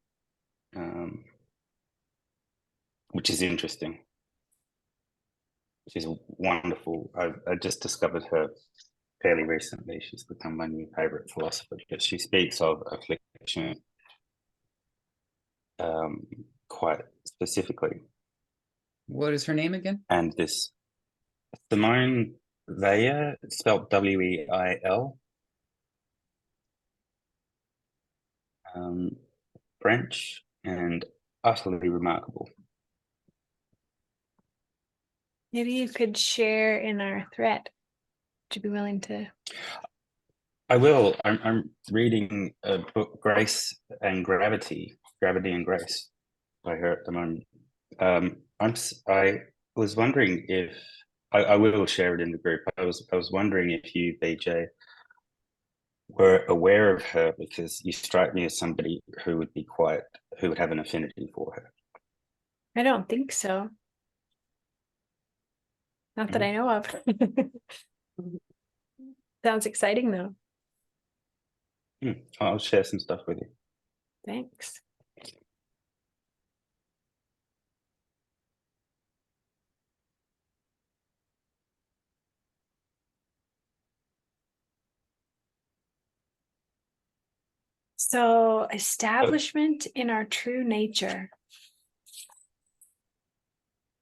which is interesting, which is wonderful. I just discovered her fairly recently. She's become my new favorite philosopher, but she speaks of affliction quite specifically. What is her name again? And this Simone Weil, spelled Weil, French, and utterly remarkable. Maybe you could share in our thread. Would you be willing to? I will. I'm reading a book, Grace and Gravity, Gravity and Grace, by her at the moment. I was wondering if I will share it in the group. I was wondering if you, BJ, were aware of her, because you strike me as somebody who would have an affinity for her. I don't think so. Not that I know of. Sounds exciting though. I'll share some stuff with you. Thanks. So, establishment in our true nature.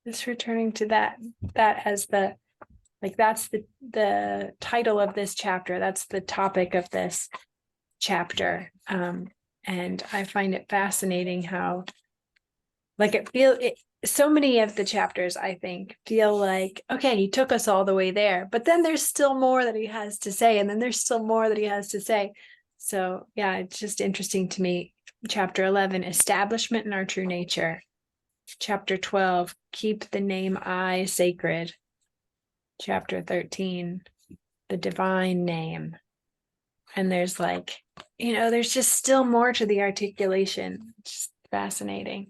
Just returning to that as that's the title of this chapter. That's the topic of this chapter. And I find it fascinating how so many of the chapters, I think, feel like, okay, he took us all the way there, but then there's still more that he has to say, and then there's still more that he has to say. So yeah, it's just interesting to me. Chapter 11, establishment in our true nature. Chapter 12, keep the name I sacred. Chapter 13, the divine name. And there's there's just still more to the articulation. It's just fascinating.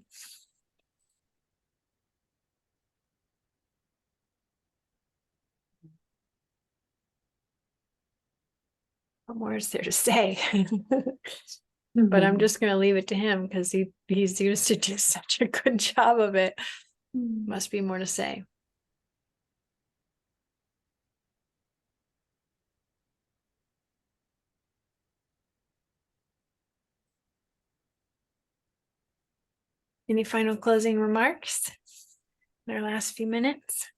What more is there to say? But I'm just going to leave it to him because he's used to do such a good job of it. Must be more to say. Any final closing remarks in our last few minutes?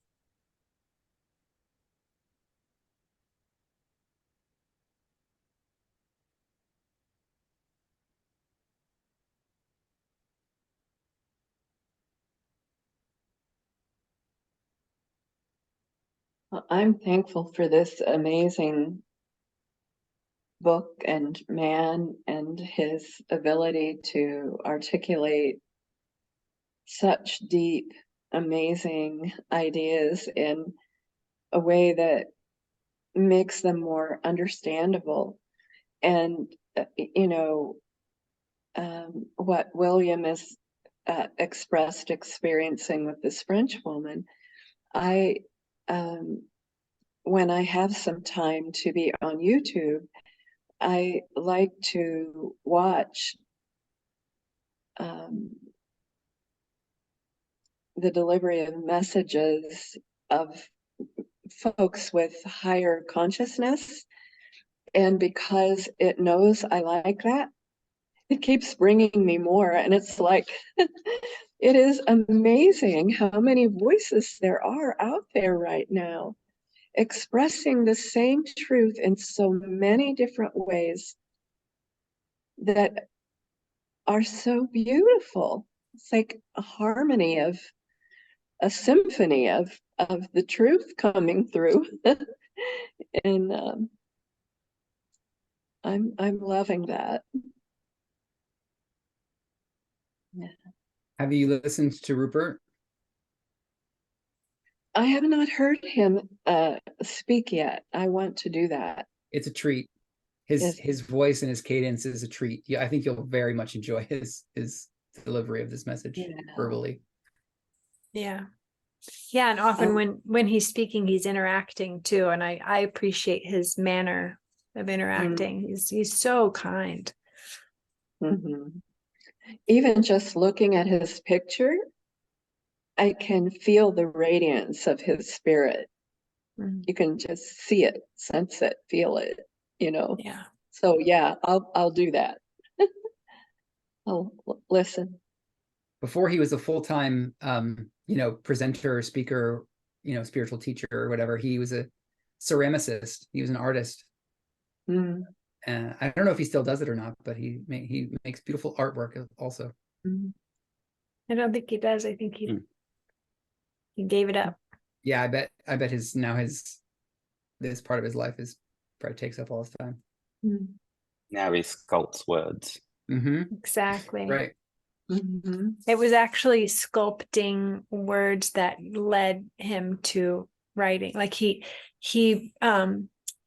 Well, I'm thankful for this amazing book and man and his ability to articulate such deep, amazing ideas in a way that makes them more understandable. And, what William is expressed experiencing with this French woman, when I have some time to be on YouTube, I like to watch the delivery of messages of folks with higher consciousness. And because it knows I like that, it keeps bringing me more. And it's like, it is amazing how many voices there are out there right now, expressing the same truth in so many different ways that are so beautiful. It's like a harmony of a symphony of the truth coming through. And I'm loving that. Yeah. Have you listened to Rupert? I have not heard him speak yet. I want to do that. It's a treat. His voice and his cadence is a treat. Yeah, I think you'll very much enjoy his delivery of this message verbally. Yeah. Yeah, and often when he's speaking, he's interacting too, and I appreciate his manner of interacting. He's so kind. Even just looking at his picture, I can feel the radiance of his spirit. You can just see it, sense it, feel it, Yeah. So yeah, I'll do that. I'll listen. Before he was a full-time presenter, speaker, spiritual teacher or whatever, he was a ceramicist. He was an artist. I don't know if he still does it or not, but he makes beautiful artwork also. I don't think he does. I think he gave it up. Yeah, I bet this part of his life probably takes up all his time. Now he sculpts words. Exactly. Right. It was actually sculpting words that led him to writing. Like he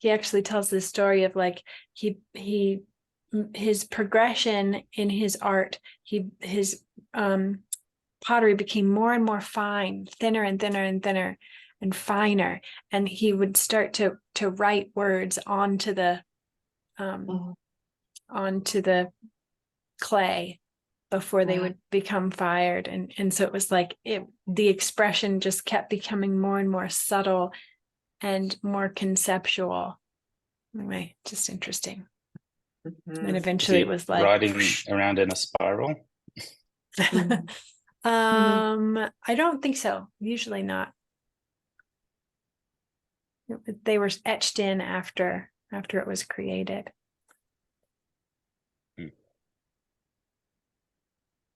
actually tells this story of like his progression in his art, his pottery became more and more fine, thinner and thinner and thinner and finer, and he would start to write words onto the clay before they would become fired, and so it was like the expression just kept becoming more and more subtle and more conceptual. Anyway, just interesting. And eventually it was like riding around in a spiral. I don't think so. Usually not. They were etched in after it was created.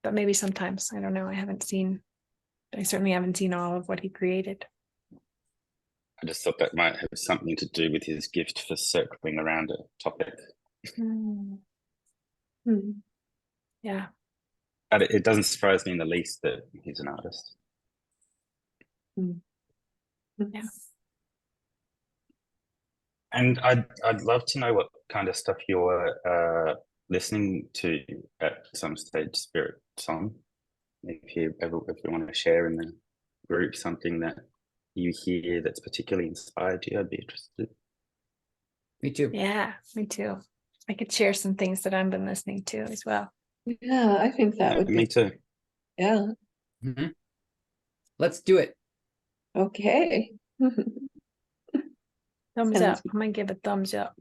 But maybe sometimes, I don't know. I certainly haven't seen all of what he created. I just thought that might have something to do with his gift for circling around a topic. Yeah. But it doesn't surprise me in the least that he's an artist. Yeah. And I'd love to know what kind of stuff you're listening to at some stage, Spirit Song. If you want to share in the group something that you hear that's particularly inspired you, I'd be interested. Me too. Yeah, me too. I could share some things that I've been listening to as well. Yeah, I think that would be. Me too. Yeah. Mm-hmm. Let's do it. Okay. Thumbs Sounds up. I'm gonna give a thumbs up.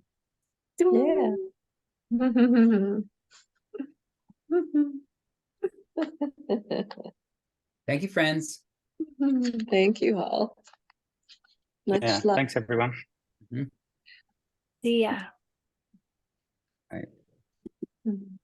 Yeah. Thank you, friends. Thank you all. Much love. Thanks everyone. See ya. Bye. Mhm.